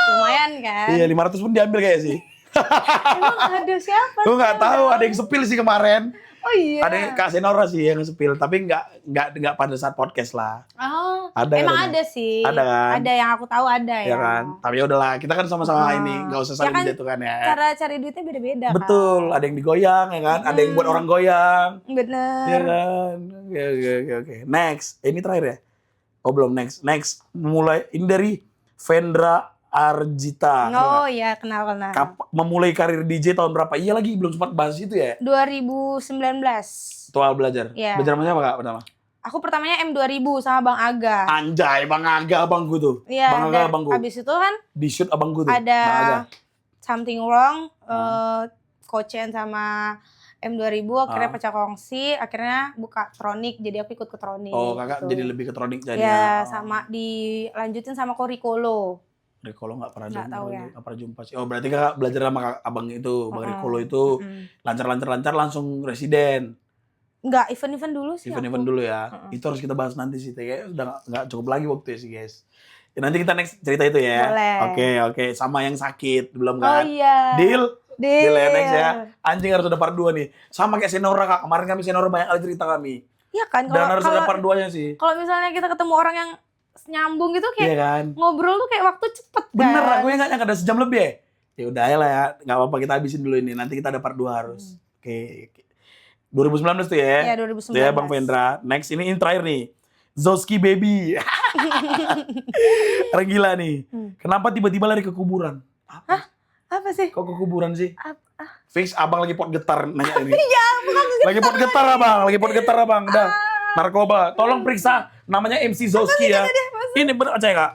Lumayan kan. Iya, 500 pun diambil kayak sih. Emang ada siapa? Gue nggak tahu, ada yang sepil sih kemarin. Oh iya. Ada yang Kak Senora sih yang sepil, tapi nggak pada saat podcast lah. Oh, Ada emang katanya. ada sih. Ada kan? Ada yang aku tahu ada ya. Ya kan. Tapi udahlah, kita kan sama-sama ini, nggak usah saling kan menjatuhkan ya. Cara cari duitnya beda-beda kan. Betul, ada yang digoyang ya kan, ada yang buat orang goyang. Bener. Ya kan. Oke. Next, ini terakhir ya? Oh belum, next. Mulai ini dari Vendra Arjita. Oh iya, kenal. Memulai karir DJ tahun berapa? Iya lagi, belum sempat bahas itu ya. 2019. Soal belajar. Iya. Belajar sama siapa Kak pertama? Aku pertamanya M2000 sama Bang Aga. Anjay, Bang Aga abangku tuh. Iya, Bang Aga dan abangku. abis itu kan Di shoot abangku tuh. Bang Aga. ada Something Wrong, coachan sama M2000, akhirnya pecah kongsi, akhirnya buka Tronic, jadi aku ikut ke Tronic. Oh, Kakak gitu. jadi lebih ke Tronic jadinya. Ya, sama dilanjutin sama Korikolo. Rikolo nggak pernah Nggak tahu ya. nggak pernah jumpa sih. Oh berarti Kakak belajar sama abang itu, Bang Rikolo itu lancar langsung residen. Enggak, event-event dulu sih. Event dulu ya. Itu harus kita bahas nanti sih. Kayaknya udah nggak cukup lagi waktu ya sih guys. Ya, nanti kita next cerita itu ya. Boleh. Oke. Sama yang sakit belum Oh kan? iya. Deal Deal ya next ya. Anjing harus ada part 2 nih. Sama kayak Senora Kak. Kemarin kami Senora banyak kali cerita kami. Iya kan, Dan harus ada part 2-nya sih. Kalau misalnya kita ketemu orang yang nyambung gitu kayak Iya kan? ngobrol tuh kayak waktu cepet kan. Bener, aku yang nggak nyangka ada sejam lebih ya. Ya udah ya lah ya, nggak apa-apa kita habisin dulu ini. Nanti kita ada part 2 harus. Oke. 2019 tuh ya. Iya, 2019. Tuh ya Bang Vendra. Next ini terakhir nih. Zoski Baby. Orang gila nih. Kenapa tiba-tiba lari ke kuburan? Apa sih? Kok ke kuburan sih? Apa? Fix abang lagi pot getar nanya ini. Iya, bukan Lagi pot getar abang, Udah. Narkoba. Tolong periksa namanya MC Zoski ya. Ini bener aja Kak.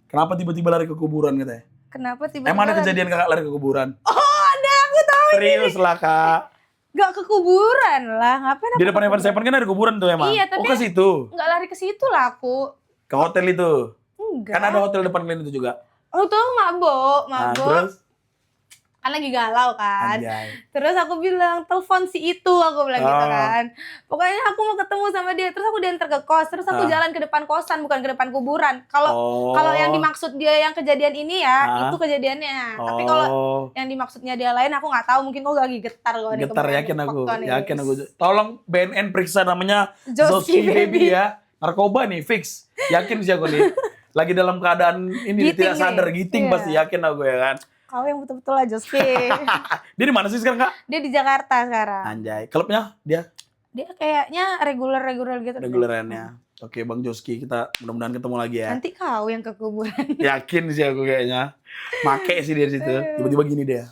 Kenapa tiba-tiba lari ke kuburan katanya? Kenapa tiba-tiba Emang ada lari? kejadian Kakak lari ke kuburan? Oh, ada, aku tahu. Serius lah Kak. Gak ke kuburan lah, ngapain aku Di depan ke Evan Seven kan ada kuburan tuh emang. Iya, tapi- Oh ke situ. Nggak lari ke situ lah aku. Ke hotel itu. Enggak. Kan ada hotel depan kalian itu juga. Oh tuh mabok. Nah, terus Kan lagi galau kan. anjay. Terus aku bilang, telepon si itu, aku bilang gitu Oh. kan. Pokoknya aku mau ketemu sama dia. Terus aku diantar ke kos. Terus aku jalan ke depan kosan, bukan ke depan kuburan. Kalau yang dimaksud dia yang kejadian ini ya, itu kejadiannya. Tapi kalau yang dimaksudnya dia lain, aku nggak tahu. Mungkin kok lagi getar kalau dia Getar kemarin. yakin aku. Foto nih, Yakin guys. aku. Tolong BNN periksa namanya Zoski Zoski Baby Baby. ya. Narkoba nih fix. Yakin sih aku nih. Lagi dalam keadaan ini Giting tidak sadar nih. giting Iya. pasti yakin aku ya kan. Kau yang betul-betul lah Joski. Dia di mana sih sekarang Kak? Dia di Jakarta sekarang. Anjay. Klubnya dia Dia kayaknya reguler gitu. regulerannya. Oke Bang Joski, kita mudah-mudahan ketemu lagi ya. Nanti kau yang ke kuburan. Yakin sih aku kayaknya. Make sih dia di situ. Tiba-tiba gini dia.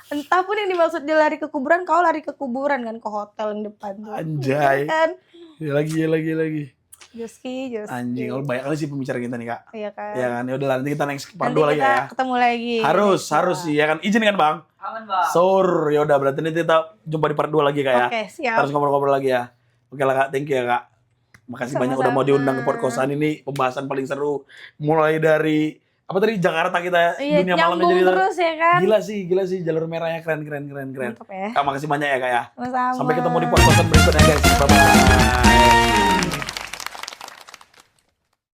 Entah pun yang dimaksud dia lari ke kuburan, kau lari ke kuburan kan, ke hotel yang depan tuh. Anjay. Kan? Ya lagi. Joski. Anjing, kalau banyak kali sih pembicaraan kita nih Kak. Iya kan. Ya kan, ya udah nanti kita next part Nanti 2 lagi kita ya. ketemu lagi. Harus sih ya kan. Izin kan Bang? Aman bang. Sur, ya udah berarti nanti kita jumpa di part 2 lagi Kak ya. Oke, siap. Kita harus ngobrol-ngobrol lagi ya. Oke lah Kak, thank you ya Kak. Makasih banyak udah mau diundang ke Podkosan ini. Pembahasan paling seru. Mulai dari apa tadi Jakarta kita Iya, dunia malamnya nyambung jadi terus ya kan. gila sih jalur merahnya keren. Mantap ya. Kak makasih banyak ya Kak ya. Sama-sama. Sampai ketemu di Podkosan berikutnya guys. Bye bye.